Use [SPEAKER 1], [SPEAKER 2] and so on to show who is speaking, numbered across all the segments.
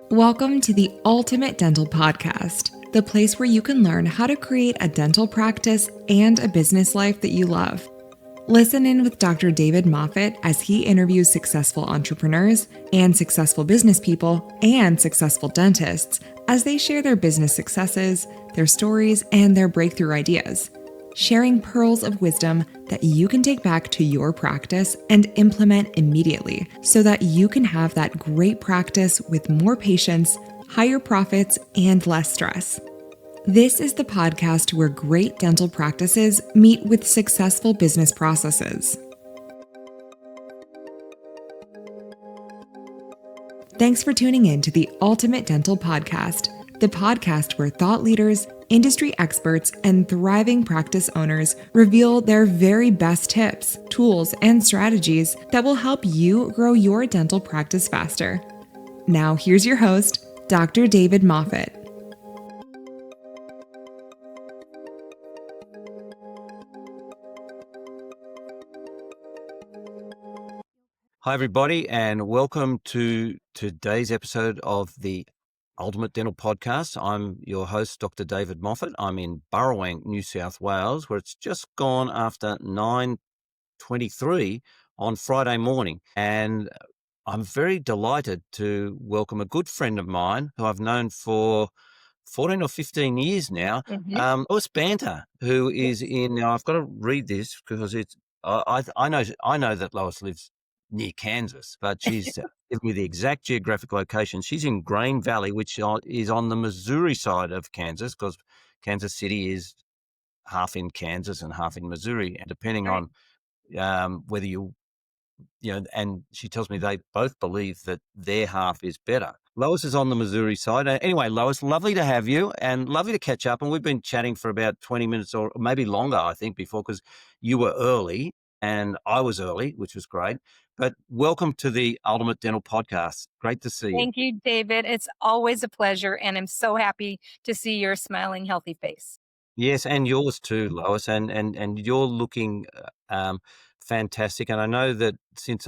[SPEAKER 1] Welcome to the Ultimate Dental Podcast, the place where you can learn how to create a dental practice and a business life that you love. Listen in with Dr. David Moffet as he interviews successful entrepreneurs and successful business people and successful dentists as they share their business successes, their stories, and their breakthrough ideas, sharing pearls of wisdom that you can take back to your practice and implement immediately so that you can have that great practice with more patients, higher profits, and less stress. This is the podcast where great dental practices meet with successful business processes. Thanks for tuning in to the Ultimate Dental Podcast, the podcast where thought leaders, industry experts, and thriving practice owners reveal their very best tips, tools, and strategies that will help you grow your dental practice faster. Now, here's your host, Dr. David Moffet.
[SPEAKER 2] Hi, everybody, and welcome to today's episode of the Ultimate Dental Podcast. I'm your host, Dr. David Moffet. I'm in Burrawang, New South Wales, where it's just gone after 9:23 on Friday morning. And I'm very delighted to welcome a good friend of mine who I've known for 14 or 15 years now, Lois Banta, who is in, now I've got to read this because I know that Lois lives near Kansas, but she's given me the exact geographic location. She's in Grain Valley, which is on the Missouri side of Kansas, because Kansas City is half in Kansas and half in Missouri, and depending on whether and she tells me they both believe that their half is better. Lois is on the Missouri side. Anyway, Lois, lovely to have you and lovely to catch up. And we've been chatting for about 20 minutes or maybe longer, I think, before, because you were early and I was early, which was great. But welcome to the Ultimate Dental Podcast. Great to see you.
[SPEAKER 3] Thank you, David. It's always a pleasure, and I'm so happy to see your smiling, healthy face.
[SPEAKER 2] Yes, and yours too, Lois, and you're looking fantastic. And I know that since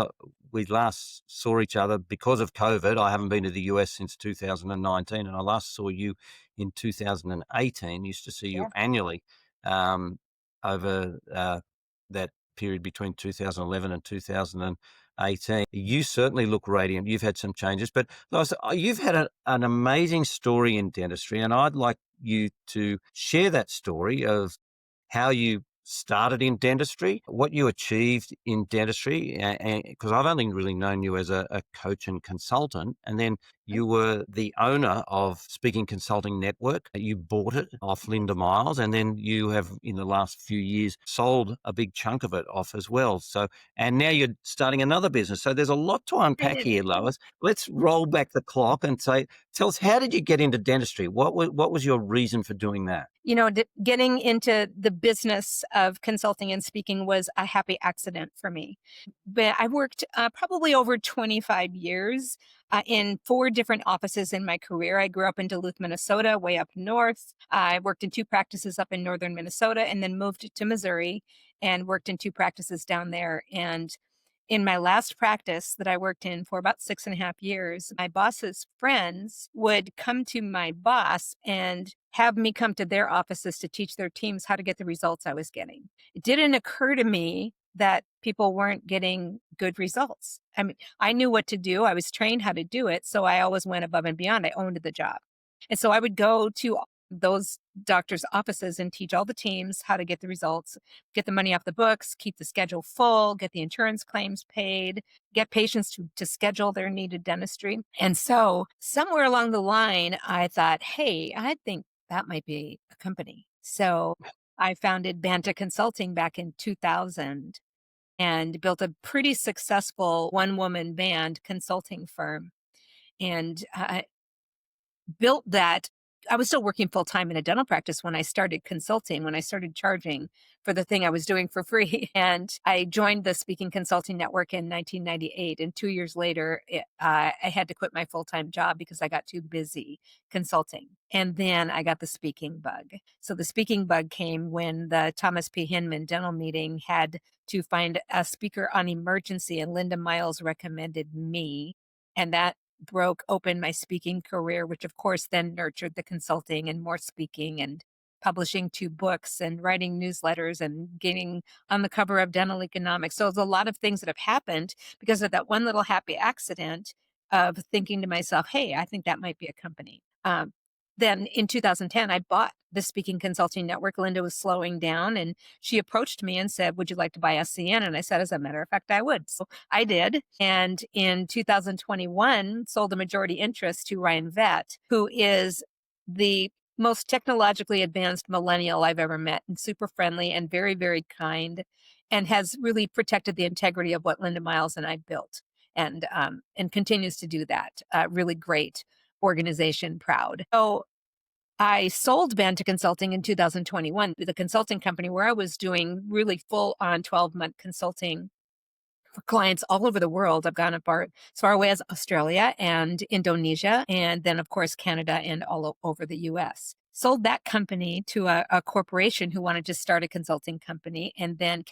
[SPEAKER 2] we last saw each other because of COVID, I haven't been to the US since 2019, and I last saw you in 2018. Used to see you annually over that period between 2011 and 2018. You certainly look radiant. You've had some changes, but Lois, you've had an amazing story in dentistry, and I'd like you to share that story of how you started in dentistry, what you achieved in dentistry, because I've only really known you as a coach and consultant, and then you were the owner of Speaking Consulting Network. You bought it off Linda Miles, and then you have, in the last few years, sold a big chunk of it off as well. So, and now you're starting another business. So there's a lot to unpack here, Lois. Let's roll back the clock and tell us, how did you get into dentistry? What was your reason for doing that?
[SPEAKER 3] You know, getting into the business of consulting and speaking was a happy accident for me. But I worked probably over 25 years in 4 different offices in my career. I grew up in Duluth, Minnesota, way up north. I worked in 2 practices up in northern Minnesota and then moved to Missouri and worked in 2 practices down there. And in my last practice that I worked in for about 6.5 years, my boss's friends would come to my boss and have me come to their offices to teach their teams how to get the results I was getting. It didn't occur to me that people weren't getting good results. I mean, I knew what to do. I was trained how to do it. So I always went above and beyond. I owned the job. And so I would go to those doctors' offices and teach all the teams how to get the results, get the money off the books, keep the schedule full, get the insurance claims paid, get patients to schedule their needed dentistry. And so somewhere along the line, I thought, hey, I think that might be a company. So I founded Banta Consulting back in 2000 and built a pretty successful one-woman band consulting firm. And built that. I was still working full time in a dental practice when I started consulting, when I started charging for the thing I was doing for free. And I joined the Speaking Consulting Network in 1998. And 2 years later, I had to quit my full-time job because I got too busy consulting. And then I got the speaking bug. So the speaking bug came when the Thomas P. Hinman dental meeting had to find a speaker on emergency, and Linda Miles recommended me. And that broke open my speaking career, which of course then nurtured the consulting and more speaking and publishing 2 books and writing newsletters and getting on the cover of Dental Economics. So there's a lot of things that have happened because of that one little happy accident of thinking to myself, hey, I think that might be a company. Then in 2010, I bought the Speaking Consulting Network. Linda was slowing down and she approached me and said, would you like to buy SCN? And I said, as a matter of fact, I would. So I did. And in 2021, sold a majority interest to Ryan Vett, who is the most technologically advanced millennial I've ever met, and super friendly and very, very kind, and has really protected the integrity of what Linda Miles and I built, and continues to do that. Really great organization, proud. So I sold Banta Consulting in 2021, the consulting company where I was doing really full on 12-month consulting for clients all over the world. I've gone as far away as Australia and Indonesia, and then, of course, Canada and all over the US. Sold that company to a corporation who wanted to start a consulting company, and then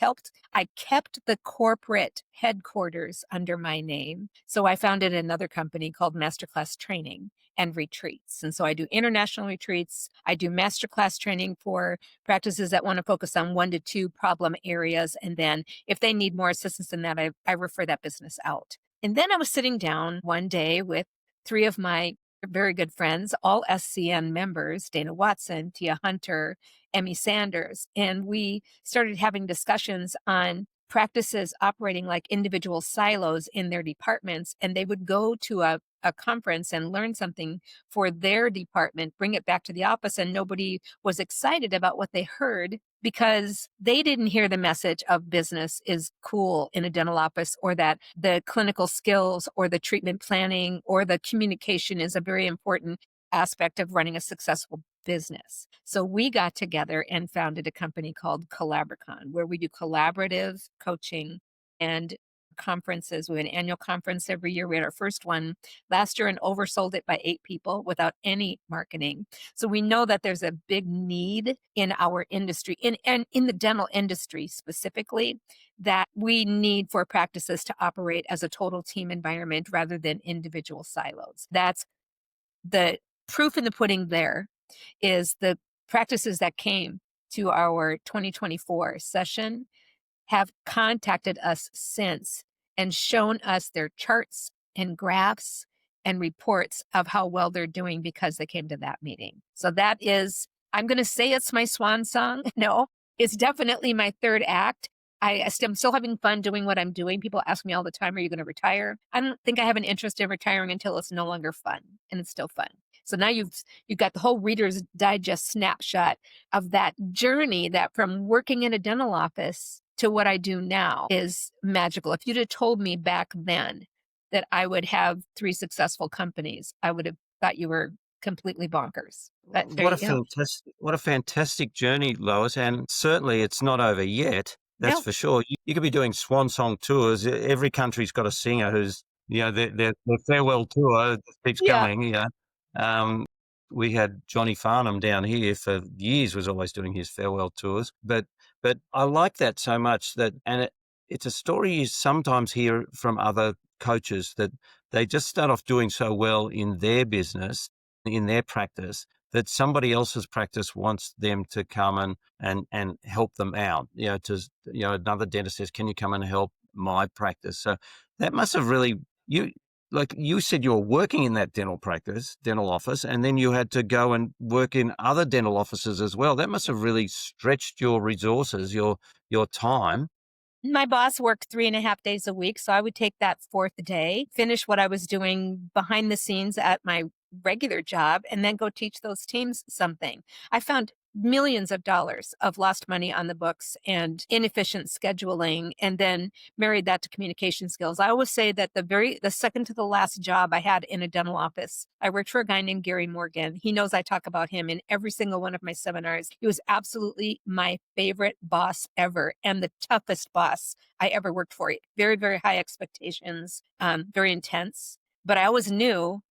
[SPEAKER 3] I kept the corporate headquarters under my name. So I founded another company called Masterclass Training and Retreats. And so I do international retreats. I do masterclass training for practices that want to focus on 1 to 2 problem areas. And then if they need more assistance than that, I refer that business out. And then I was sitting down one day with 3 of my very good friends, all SCN members, Dana Watson, Tia Hunter, Emmy Sanders. And we started having discussions on practices operating like individual silos in their departments. And they would go to a conference and learn something for their department, bring it back to the office, and nobody was excited about what they heard because they didn't hear the message of business is cool in a dental office, or that the clinical skills or the treatment planning or the communication is a very important aspect of running a successful business. So we got together and founded a company called Collaboracon, where we do collaborative coaching and conferences. We have an annual conference every year. We had our first one last year and oversold it by 8 people without any marketing. So we know that there's a big need in our industry, and in the dental industry specifically, that we need for practices to operate as a total team environment rather than individual silos. That's the proof in the pudding. There is the practices that came to our 2024 session have contacted us since and shown us their charts and graphs and reports of how well they're doing because they came to that meeting. So that is, I'm going to say it's my swan song. No, it's definitely my 3rd act. I'm still having fun doing what I'm doing. People ask me all the time, are you going to retire? I don't think I have an interest in retiring until it's no longer fun, and it's still fun. So now you've got the whole Reader's Digest snapshot of that journey, that from working in a dental office to what I do now is magical. If you'd have told me back then that I would have 3 successful companies, I would have thought you were completely bonkers. But
[SPEAKER 2] What a fantastic journey, Lois, and certainly it's not over yet. That's
[SPEAKER 3] No.
[SPEAKER 2] for sure. You could be doing swan song tours. Every country's got a singer who's, their farewell tour just keeps
[SPEAKER 3] Yeah.
[SPEAKER 2] going. We had Johnny Farnham down here for years, was always doing his farewell tours. But I like that so much it's a story you sometimes hear from other coaches, that they just start off doing so well in their business, in their practice, that somebody else's practice wants them to come and help them out. Another dentist says, can you come and help my practice? So that must have really, like you said, you were working in that dental office, and then you had to go and work in other dental offices as well. That must have really stretched your resources, your time.
[SPEAKER 3] My boss worked 3.5 days a week. So I would take that 4th day, finish what I was doing behind the scenes at my regular job, and then go teach those teams something. I found millions of dollars of lost money on the books and inefficient scheduling, and then married that to communication skills. I always say that the second to the last job I had in a dental office, I worked for a guy named Gary Morgan. He knows I talk about him in every single one of my seminars. He was absolutely my favorite boss ever, and the toughest boss I ever worked for. Very, very high expectations, very intense, but I always knew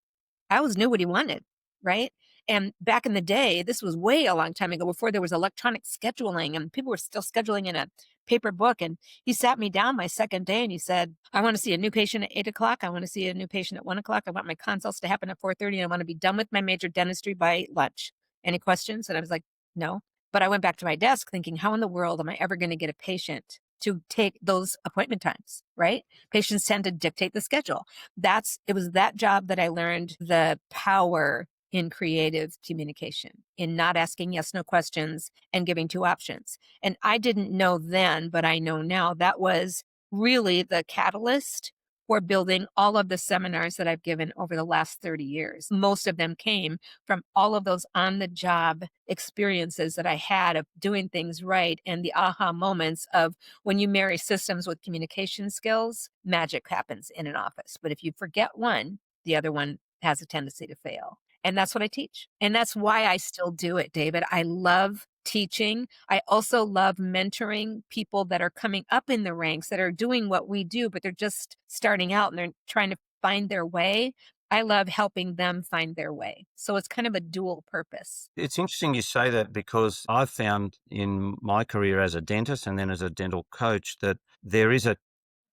[SPEAKER 3] what he wanted, right? And back in the day, this was way a long time ago before there was electronic scheduling and people were still scheduling in a paper book. And he sat me down my second day and he said, I want to see a new patient at 8 o'clock. I want to see a new patient at 1 o'clock. I want my consults to happen at 4:30. I want to be done with my major dentistry by lunch. Any questions? And I was like, no. But I went back to my desk thinking, how in the world am I ever going to get a patient to take those appointment times, right? Patients tend to dictate the schedule. It was that job that I learned the power in creative communication, in not asking yes, no questions and giving two options. And I didn't know then, but I know now that was really the catalyst for building all of the seminars that I've given over the last 30 years. Most of them came from all of those on the job experiences that I had of doing things right and the aha moments of when you marry systems with communication skills, magic happens in an office. But if you forget one, the other one has a tendency to fail. And that's what I teach. And that's why I still do it, David. I love teaching. I also love mentoring people that are coming up in the ranks that are doing what we do, but they're just starting out and they're trying to find their way. I love helping them find their way. So it's kind of a dual purpose.
[SPEAKER 2] It's interesting you say that because I've found in my career as a dentist and then as a dental coach that there is a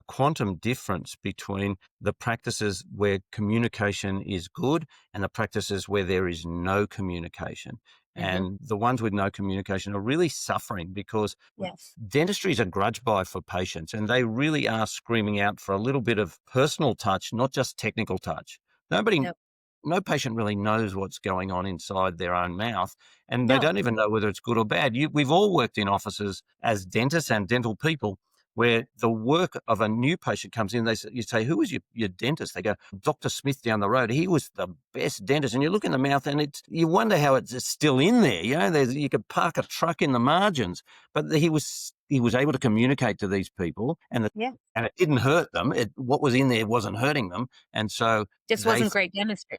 [SPEAKER 2] quantum difference between the practices where communication is good and the practices where there is no communication.
[SPEAKER 3] Mm-hmm.
[SPEAKER 2] And the ones with no communication are really suffering because
[SPEAKER 3] Yes.
[SPEAKER 2] dentistry is a grudge buy for patients and they really are screaming out for a little bit of personal touch, not just technical touch.
[SPEAKER 3] Nope.
[SPEAKER 2] No patient really knows what's going on inside their own mouth, and they
[SPEAKER 3] No.
[SPEAKER 2] don't even know whether it's good or bad. We've all worked in offices as dentists and dental people where the work of a new patient comes in, you say, who was your dentist? They go, Dr. Smith down the road. He was the best dentist. And you look in the mouth and you wonder how it's still in there. You know, you could park a truck in the margins, but he was able to communicate to these people and it didn't hurt them. What was in there wasn't hurting them. And so
[SPEAKER 3] Just wasn't great dentistry.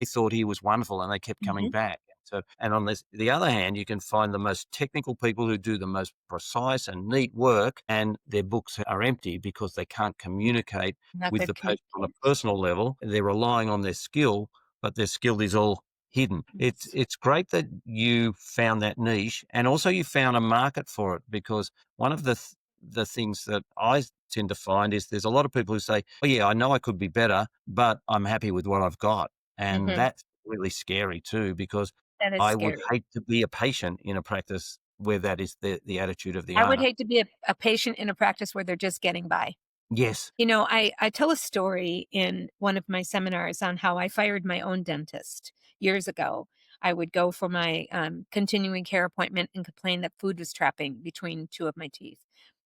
[SPEAKER 2] they thought he was wonderful and they kept coming back. So, and on the other hand, you can find the most technical people who do the most precise and neat work, and their books are empty because they can't communicate with the patient on a personal level. They're relying on their skill, but their skill is all hidden.
[SPEAKER 3] Yes.
[SPEAKER 2] It's great that you found that niche, and also you found a market for it, because one of the things that I tend to find is there's a lot of people who say, oh yeah, I know I could be better, but I'm happy with what I've got. And that's really scary too, because I would hate to be a patient in a practice where that is the attitude of the owner.
[SPEAKER 3] I would hate to be a patient in a practice where they're just getting by.
[SPEAKER 2] Yes.
[SPEAKER 3] You know, I tell a story in one of my seminars on how I fired my own dentist years ago. I would go for my continuing care appointment and complain that food was trapping between two of my teeth.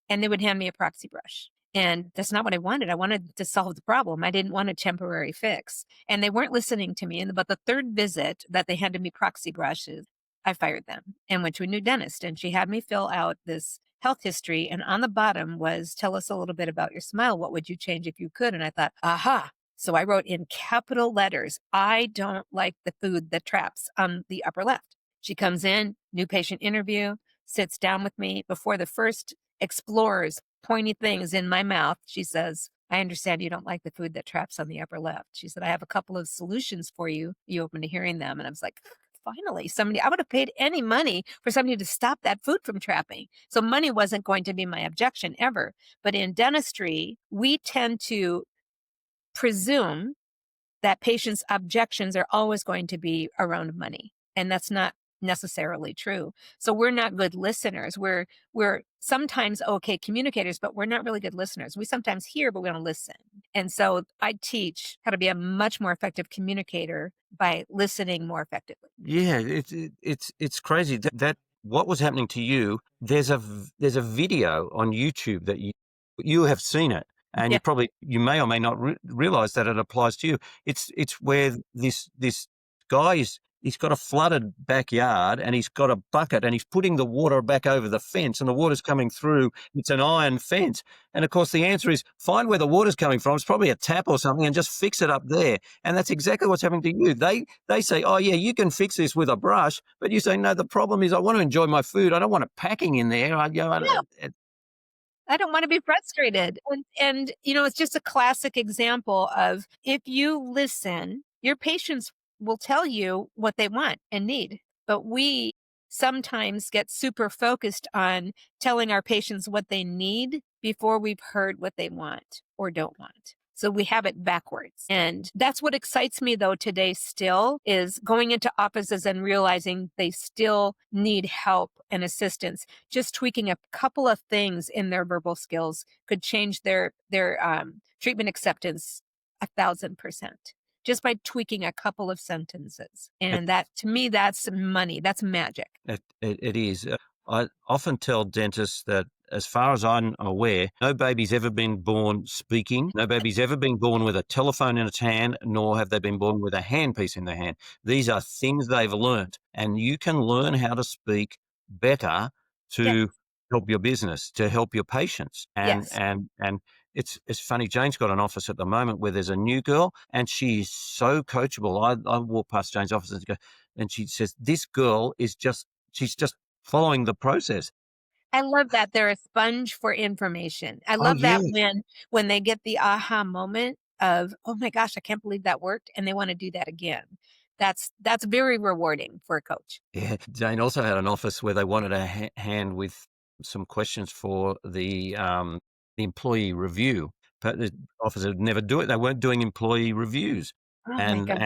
[SPEAKER 3] And they would hand me a proxy brush. And that's not what I wanted. I wanted to solve the problem. I didn't want a temporary fix. And they weren't listening to me. And about the third visit that they handed me proxy brushes, I fired them and went to a new dentist. And she had me fill out this health history. And on the bottom was, tell us a little bit about your smile. What would you change if you could? And I thought, aha. So I wrote in capital letters, I don't like the food that traps on the upper left. She comes in, new patient interview, sits down with me before the first explores pointy things in my mouth. She says, I understand you don't like the food that traps on the upper left. She said, I have a couple of solutions for you. You open to hearing them. And I was like, finally, I would have paid any money for somebody to stop that food from trapping. So money wasn't going to be my objection ever. But in dentistry, we tend to presume that patients' objections are always going to be around money. And that's not necessarily true. So we're not good listeners. We're sometimes okay communicators, but we're not really good listeners. We sometimes hear, but we don't listen. And so I teach how to be a much more effective communicator by listening more effectively.
[SPEAKER 2] Yeah, it's crazy that what was happening to you. There's a video on YouTube that you have seen it. And you may or may not realize that it applies to you. It's where this guy he's got a flooded backyard and he's got a bucket and he's putting the water back over the fence and the water's coming through. It's an iron fence. And of course the answer is find where the water's coming from. It's probably a tap or something and just fix it up there. And that's exactly what's happening to you. They say, oh yeah, you can fix this with a brush. But you say, no, the problem is I want to enjoy my food. I don't want it packing in there.
[SPEAKER 3] I don't want to be frustrated. And, you know, it's just a classic example of if you listen, your patients will tell you what they want and need. But we sometimes get super focused on telling our patients what they need before we've heard what they want or don't want. So we have it backwards. And that's what excites me though today still, is going into offices and realizing they still need help and assistance. Just tweaking a couple of things in their verbal skills could change their treatment acceptance 1,000%, just by tweaking a couple of sentences. And that, to me, that's money. That's magic.
[SPEAKER 2] It is. I often tell dentists that, as far as I'm aware, no baby's ever been born speaking. No baby's ever been born with a telephone in its hand, nor have they been born with a handpiece in their hand. These are things they've learnt, and you can learn how to speak better to
[SPEAKER 3] Yes.
[SPEAKER 2] help your business, to help your patients. And
[SPEAKER 3] Yes.
[SPEAKER 2] and it's funny. Jane's got an office at the moment where there's a new girl, and she's so coachable. I walk past Jane's office and go, and she says, "This girl is she's just following the process."
[SPEAKER 3] I love that they're a sponge for information. I
[SPEAKER 2] Oh,
[SPEAKER 3] love
[SPEAKER 2] yeah.
[SPEAKER 3] that when they get the aha moment of, oh my gosh, I can't believe that worked, and they want to do that again. That's very rewarding for a coach.
[SPEAKER 2] Yeah. Jane also had an office where they wanted a hand with some questions for the employee review, but the office would never do it. They weren't doing employee reviews.
[SPEAKER 3] Oh my
[SPEAKER 2] And
[SPEAKER 3] gosh.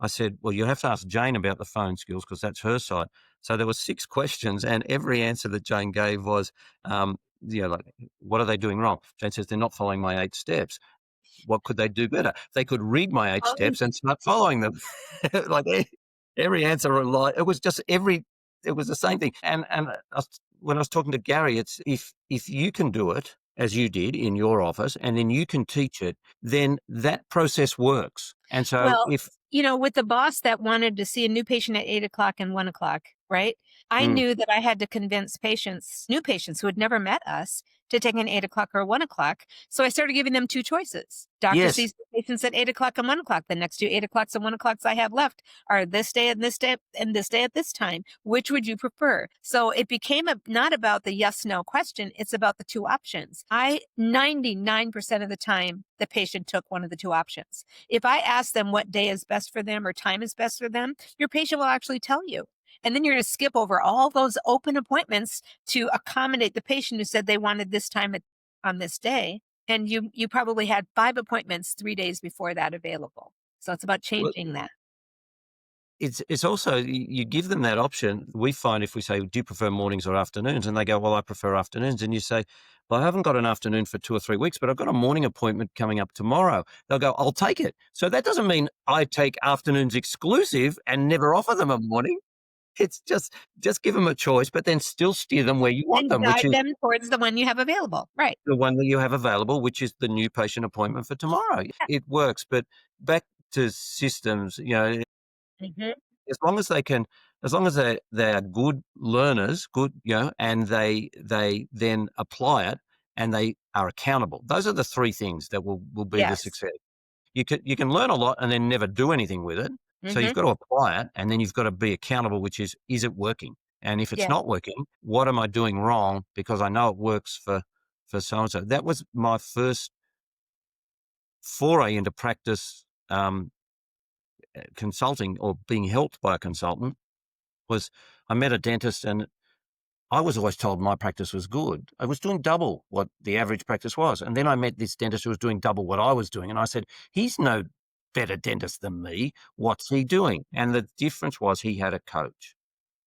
[SPEAKER 2] I said, well, you have to ask Jane about the phone skills because that's her side. So there were 6 questions, and every answer that Jane gave was, like, what are they doing wrong? Jane says, they're not following my 8 steps. What could they do better? They could read my 8
[SPEAKER 3] Oh,
[SPEAKER 2] steps and start following them. Like, every answer, it was just it was the same thing. And when I was talking to Gary, it's if you can do it as you did in your office, and then you can teach it, then that process works. And so
[SPEAKER 3] well,
[SPEAKER 2] if
[SPEAKER 3] with the boss that wanted to see a new patient at 8 o'clock and 1 o'clock, right? I
[SPEAKER 2] mm,
[SPEAKER 3] knew that I had to convince new patients who had never met us, to take an 8 o'clock or 1 o'clock. So I started giving them 2 choices. Doctor
[SPEAKER 2] yes,
[SPEAKER 3] sees patients at 8 o'clock and 1 o'clock. The next 2 8 o'clocks and 1 o'clocks I have left are this day and this day and this day at this time. Which would you prefer? So it became not about the yes, no question. It's about the 2 options. 99% of the time, the patient took one of the 2 options. If I ask them what day is best for them or time is best for them, your patient will actually tell you. And then you're going to skip over all those open appointments to accommodate the patient who said they wanted this time on this day. And you probably had 5 appointments 3 days before that available. So it's about
[SPEAKER 2] well,
[SPEAKER 3] changing that.
[SPEAKER 2] it's also, you give them that option. We find if we say, do you prefer mornings or afternoons? And they go, well, I prefer afternoons. And you say, well, I haven't got an afternoon for 2 or 3 weeks, but I've got a morning appointment coming up tomorrow. They'll go, I'll take it. So that doesn't mean I take afternoons exclusive and never offer them a morning. It's just give them a choice, but then still steer them where you want
[SPEAKER 3] And
[SPEAKER 2] them, which
[SPEAKER 3] guide
[SPEAKER 2] is
[SPEAKER 3] them towards the one you have available. Right.
[SPEAKER 2] the one that you have available, which is the new patient appointment for tomorrow. It works. But back to systems,
[SPEAKER 3] Mhm.
[SPEAKER 2] as long as they are good learners, and they then apply it and they are accountable. Those are the 3 things that will be the
[SPEAKER 3] Yes.
[SPEAKER 2] success. You can learn a lot and then never do anything with it. So you've
[SPEAKER 3] Mhm.
[SPEAKER 2] got to apply it, and then you've got to be accountable, which is it working? And if it's
[SPEAKER 3] Yeah.
[SPEAKER 2] not working, what am I doing wrong? Because I know it works for so and so. That was my first foray into practice, consulting or being helped by a consultant. Was I met a dentist, and I was always told my practice was good. I was doing double what the average practice was. And then I met this dentist who was doing double what I was doing. And I said, he's no better dentist than me. What's he doing? And the difference was he had a coach.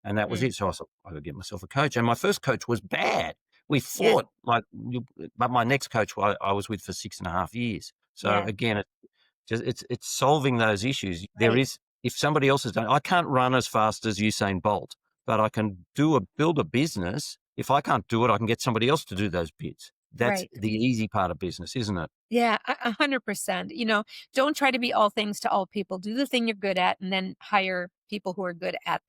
[SPEAKER 2] And that was
[SPEAKER 3] Mm.
[SPEAKER 2] it. So I thought, I could get myself a coach. And my first coach was bad. We
[SPEAKER 3] Yeah.
[SPEAKER 2] fought but my next coach I was with for 6.5 years. So
[SPEAKER 3] Yeah.
[SPEAKER 2] again, it's solving those issues.
[SPEAKER 3] Right.
[SPEAKER 2] If somebody else has done, I can't run as fast as Usain Bolt, but I can build a business. If I can't do it, I can get somebody else to do those bits. That's
[SPEAKER 3] Right.
[SPEAKER 2] the easy part of business, isn't it?
[SPEAKER 3] Yeah, 100%. Don't try to be all things to all people. Do the thing you're good at and then hire people who are good at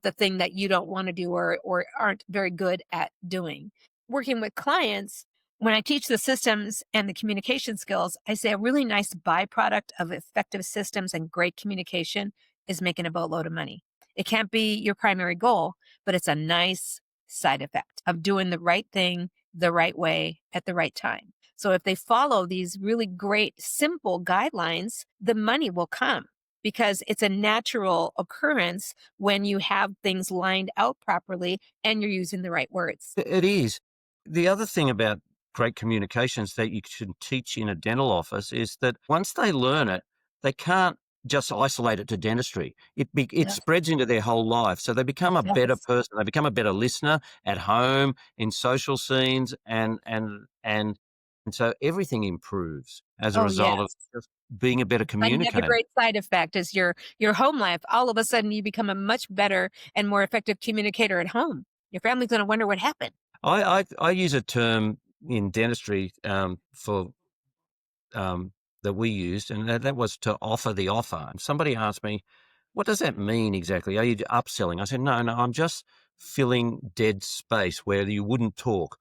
[SPEAKER 3] the thing that you don't want to do or aren't very good at doing. Working with clients, when I teach the systems and the communication skills, I say a really nice byproduct of effective systems and great communication is making a boatload of money. It can't be your primary goal, but it's a nice side effect of doing the right thing the right way at the right time. So if they follow these really great, simple guidelines, the money will come because it's a natural occurrence when you have things lined out properly and you're using the right words.
[SPEAKER 2] It is. The other thing about great communications that you should teach in a dental office is that once they learn it, they can't just isolate it to dentistry. It
[SPEAKER 3] Yes,
[SPEAKER 2] spreads into their whole life. So they become
[SPEAKER 3] it
[SPEAKER 2] a better
[SPEAKER 3] does.
[SPEAKER 2] person. They become a better listener at home, in social scenes, and so everything improves as a
[SPEAKER 3] Oh,
[SPEAKER 2] result of
[SPEAKER 3] yes.
[SPEAKER 2] just being a better
[SPEAKER 3] Another
[SPEAKER 2] communicator.
[SPEAKER 3] great side effect is your home life. All of a sudden, you become a much better and more effective communicator at home. Your family's going to wonder what happened.
[SPEAKER 2] I use a term in dentistry for that we used, and that was to offer the offer. And somebody asked me, "What does that mean exactly? Are you upselling?" I said, "No, no, I'm just filling dead space where you wouldn't talk.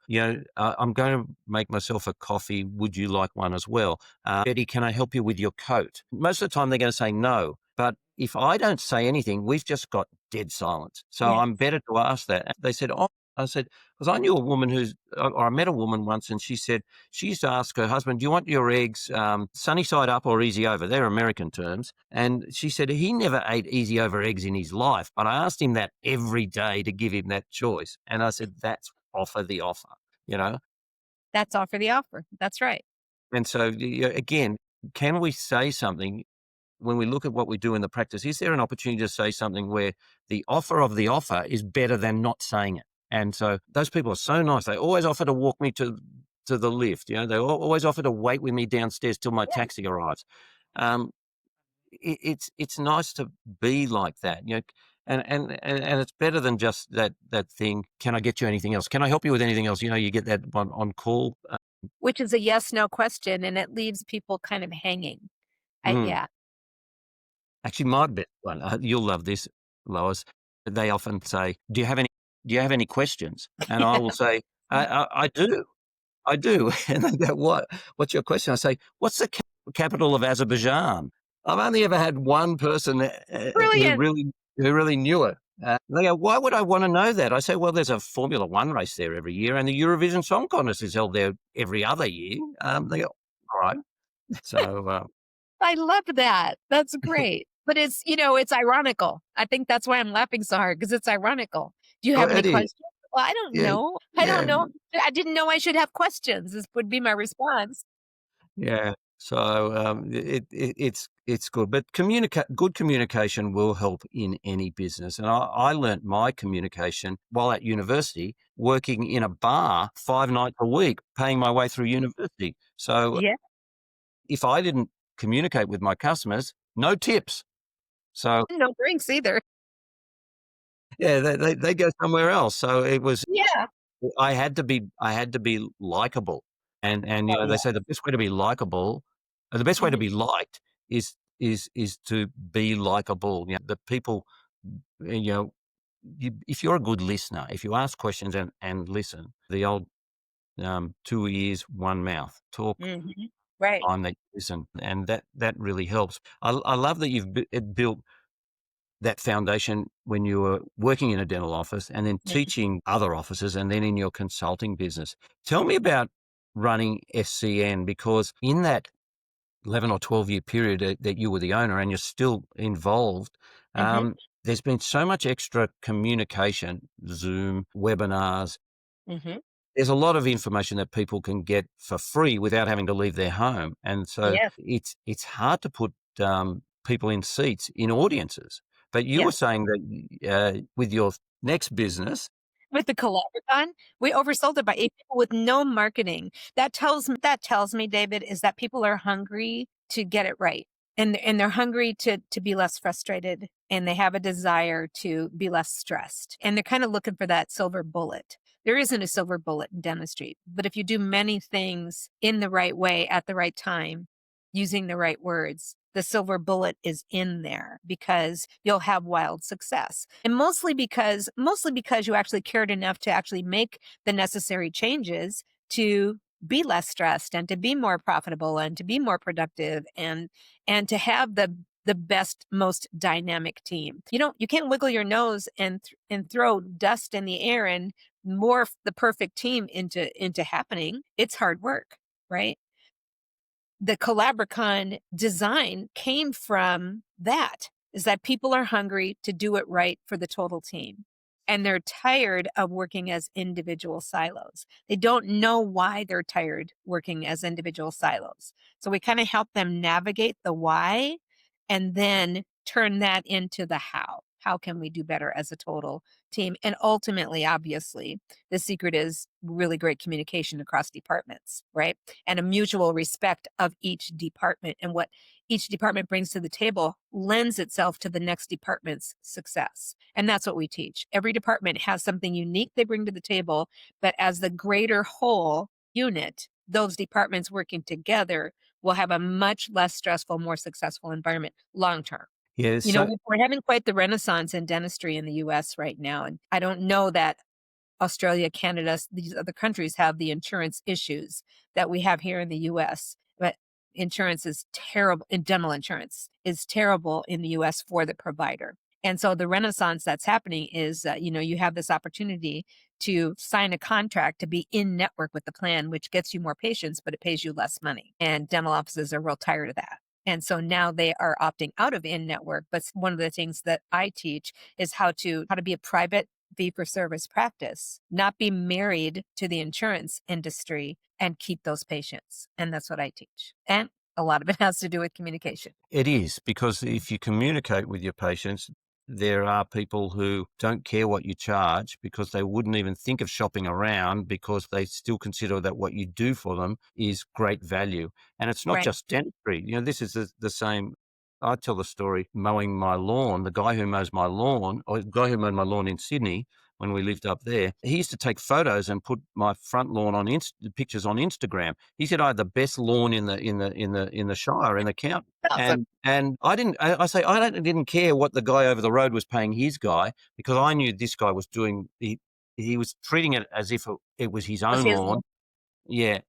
[SPEAKER 2] I'm going to make myself a coffee. Would you like one as well? Betty, can I help you with your coat?" Most of the time, they're going to say no. But if I don't say anything, we've just got dead silence. So
[SPEAKER 3] Yeah.
[SPEAKER 2] I'm better to ask that. They said, "Oh," I said, because I knew a woman or I met a woman once, and she said, she used to ask her husband, "Do you want your eggs sunny side up or easy over?" They're American terms. And she said he never ate easy over eggs in his life. But I asked him that every day to give him that choice. And I said, that's offer the offer, you know?
[SPEAKER 3] That's all for the offer. That's right.
[SPEAKER 2] And so, again, can we say something when we look at what we do in the practice? Is there an opportunity to say something where the offer of the offer is better than not saying it? And so those people are so nice. They always offer to walk me to the lift. They always offer to wait with me downstairs till my
[SPEAKER 3] Yeah.
[SPEAKER 2] taxi arrives. Um, it's nice to be like that, and it's better than just that thing. Can I get you anything else? Can I help you with anything else? You get that one on call.
[SPEAKER 3] Which is a yes, no question, and it leaves people kind of hanging.
[SPEAKER 2] Mm.
[SPEAKER 3] Yeah.
[SPEAKER 2] Actually, my best one. You'll love this, Lois. They often say, "Do you have any questions?" And I will say, "I do, I do." And they go, "What? What's your question?" I say, "What's the capital of Azerbaijan?" I've only ever had one person who
[SPEAKER 3] Brilliant.
[SPEAKER 2] really knew it. They go, "Why would I want to know that?" I say, "Well, there's a Formula One race there every year, and the Eurovision Song Contest is held there every other year." They go, "All right." So,
[SPEAKER 3] I love that. That's great. But it's ironical. I think that's why I'm laughing so hard because it's ironical. Do you
[SPEAKER 2] oh,
[SPEAKER 3] have any
[SPEAKER 2] it is.
[SPEAKER 3] questions? Well, I don't
[SPEAKER 2] Yeah,
[SPEAKER 3] know. I don't
[SPEAKER 2] yeah.
[SPEAKER 3] know. I didn't know I should have questions. This would be my response.
[SPEAKER 2] Yeah. So it's good, but good communication will help in any business. And I learnt my communication while at university, working in a bar 5 nights a week, paying my way through university. So
[SPEAKER 3] Yeah.
[SPEAKER 2] if I didn't communicate with my customers, no tips. So
[SPEAKER 3] No drinks either.
[SPEAKER 2] yeah, they go somewhere else. So it was
[SPEAKER 3] Yeah.
[SPEAKER 2] I had to be likable, and
[SPEAKER 3] Oh,
[SPEAKER 2] they
[SPEAKER 3] yeah.
[SPEAKER 2] say the best way to be likable, the best way to
[SPEAKER 3] Mhm.
[SPEAKER 2] be liked is to be likable. The people, you know, if you're a good listener, if you ask questions and listen, the old 2 ears, one mouth, talk
[SPEAKER 3] Mhm. Right.
[SPEAKER 2] time that you listen, and that really helps. I love that you've built that foundation when you were working in a dental office and then
[SPEAKER 3] Mhm.
[SPEAKER 2] teaching other offices and then in your consulting business. Tell me about running SCN, because in that 11 or 12-year period that you were the owner and you're still involved,
[SPEAKER 3] Mhm.
[SPEAKER 2] there's been so much extra communication, Zoom, webinars.
[SPEAKER 3] Mhm.
[SPEAKER 2] There's a lot of information that people can get for free without having to leave their home. And so
[SPEAKER 3] Yes.
[SPEAKER 2] it's hard to put people in seats in audiences. But you were
[SPEAKER 3] Yes.
[SPEAKER 2] saying that with your next business,
[SPEAKER 3] With the Collaboracon, we oversold it by 8 people with no marketing. That tells me, David, is that people are hungry to get it right. And they're hungry to be less frustrated, and they have a desire to be less stressed. And they're kind of looking for that silver bullet. There isn't a silver bullet in dentistry, but if you do many things in the right way at the right time, using the right words, the silver bullet is in there because you'll have wild success. And mostly because you actually cared enough to actually make the necessary changes to be less stressed and to be more profitable and to be more productive and to have the best, most dynamic team. You can't wiggle your nose and throw dust in the air and morph the perfect team into happening. It's hard work. right? The Collaboracon design came from that, is that people are hungry to do it right for the total team. And they're tired of working as individual silos. They don't know why they're tired working as individual silos. So we kind of help them navigate the why and then turn that into the how. How can we do better as a total team? And ultimately, obviously, the secret is really great communication across departments, right? And a mutual respect of each department, and what each department brings to the table lends itself to the next department's success. And that's what we teach. Every department has something unique they bring to the table, but as the greater whole unit, those departments working together will have a much less stressful, more successful environment long term.
[SPEAKER 2] Yeah.
[SPEAKER 3] You know,
[SPEAKER 2] So
[SPEAKER 3] we're having quite the renaissance in dentistry in the US right now. And I don't know that Australia, Canada, these other countries have the insurance issues that we have here in the US. But insurance is terrible, and dental insurance is terrible in the US for the provider. And so the renaissance that's happening is, you have this opportunity to sign a contract to be in network with the plan, which gets you more patients, but it pays you less money. And dental offices are real tired of that. And so now they are opting out of in network. But one of the things that I teach is how to be a private fee-for-service practice, not be married to the insurance industry, and keep those patients. And that's what I teach. And a lot of it has to do with communication.
[SPEAKER 2] it is, because if you communicate with your patients, there are people who don't care what you charge because they wouldn't even think of shopping around because they still consider that what you do for them is great value. And it's not
[SPEAKER 3] Right.
[SPEAKER 2] just dentistry. This is the same. I tell the story mowing my lawn. The guy who mows my lawn, or the guy who mowed my lawn in Sydney when we lived up there, he used to take photos and put my front lawn on pictures on Instagram. He said I had the best lawn in the Shire, in the county.
[SPEAKER 3] Awesome.
[SPEAKER 2] And I didn't. I didn't care what the guy over the road was paying his guy, because I knew this guy was doing. He was treating it as if it was his
[SPEAKER 3] Was
[SPEAKER 2] own
[SPEAKER 3] his
[SPEAKER 2] lawn. Yeah,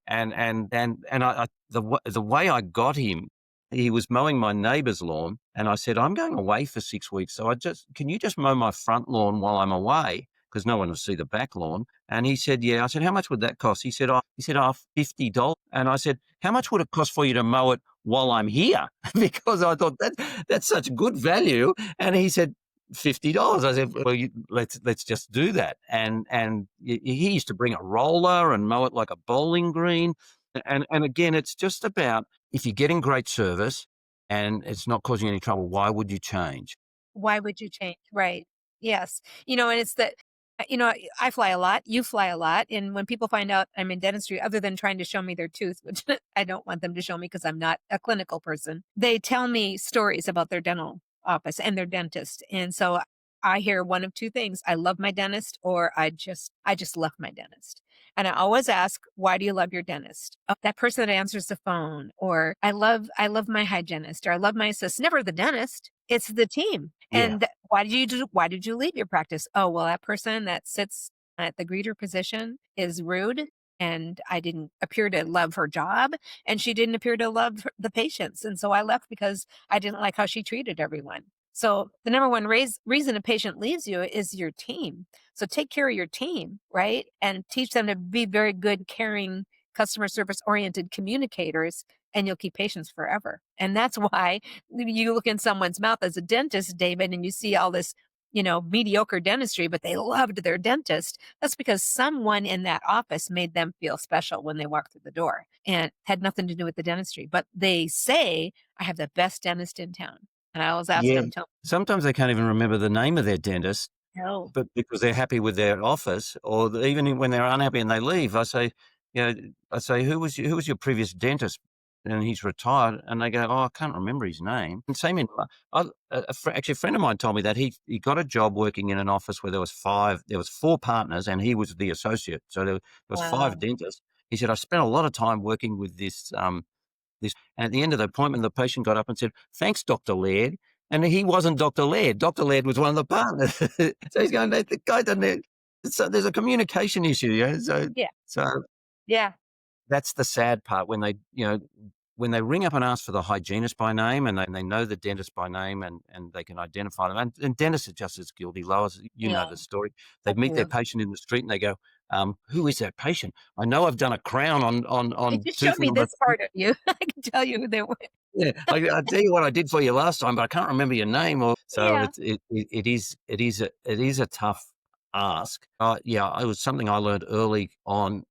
[SPEAKER 2] the way I got him, he was mowing my neighbour's lawn, and I said, "I'm going away for 6 weeks, so can you just mow my front lawn while I'm away? Because no one will see the back lawn." And he said, "Yeah." I said, "How much would that cost?" He said, $50. And I said, "How much would it cost for you to mow it while I'm here?" Because I thought that's such good value. And he said, $50. I said, "Well, let's just do that." And he used to bring a roller and mow it like a bowling green. And again, it's just about, if you're getting great service and it's not causing any trouble, why would you change?
[SPEAKER 3] Why would you change? Right. Yes. And it's that, I fly a lot, you fly a lot. And when people find out I'm in dentistry, other than trying to show me their tooth, which I don't want them to show me because I'm not a clinical person, they tell me stories about their dental office and their dentist. And so I hear one of two things: I love my dentist, or I just love my dentist. And I always ask, why do you love your dentist? Oh, that person that answers the phone, or I love my hygienist, or I love my assistant. Never the dentist. It's the team.
[SPEAKER 2] Yeah.
[SPEAKER 3] And why did you leave your practice? Oh, well, that person that sits at the greeter position is rude, and I didn't appear to love her job, and she didn't appear to love the patients. And so I left because I didn't like how she treated everyone. So the number one reason a patient leaves you is your team. So take care of your team, right? And teach them to be very good, caring, customer service oriented communicators, and you'll keep patients forever. And that's why you look in someone's mouth as a dentist, David, and you see all this, mediocre dentistry, but they loved their dentist. That's because someone in that office made them feel special when they walked through the door, and had nothing to do with the dentistry. But they say, I have the best dentist in town. And I always ask
[SPEAKER 2] Yeah.
[SPEAKER 3] them,
[SPEAKER 2] Sometimes they can't even remember the name of their dentist,
[SPEAKER 3] no,
[SPEAKER 2] but because they're happy with their office, or even when they're unhappy and they leave, I say, who was your previous dentist? And he's retired, and they go, "Oh, I can't remember his name." And same in, actually, a friend of mine told me that he got a job working in an office where there was four partners, and he was the associate. So there was
[SPEAKER 3] wow,
[SPEAKER 2] five dentists. He said, "I spent a lot of time working with this." And at the end of the appointment, the patient got up and said, "Thanks, Dr. Laird." And he wasn't Dr. Laird. Dr. Laird was one of the partners. So he's going, the guy doesn't. So there's a communication issue, So,
[SPEAKER 3] yeah,
[SPEAKER 2] so
[SPEAKER 3] yeah,
[SPEAKER 2] that's the sad part, when when they ring up and ask for the hygienist by name, and they know the dentist by name, and they can identify them. And dentists are just as guilty, Lois. You know
[SPEAKER 3] yeah,
[SPEAKER 2] the story. They
[SPEAKER 3] I
[SPEAKER 2] meet their
[SPEAKER 3] do.
[SPEAKER 2] patient in the street and they go, who is that patient? I know I've done a crown
[SPEAKER 3] It
[SPEAKER 2] on
[SPEAKER 3] just showed
[SPEAKER 2] tooth
[SPEAKER 3] me
[SPEAKER 2] number.
[SPEAKER 3] this part of you. I can tell you who they were.
[SPEAKER 2] Yeah, I tell you what I did for you last time, but I can't remember your name. Or so
[SPEAKER 3] Yeah.
[SPEAKER 2] it is a tough ask. Yeah, it was something I learned early on.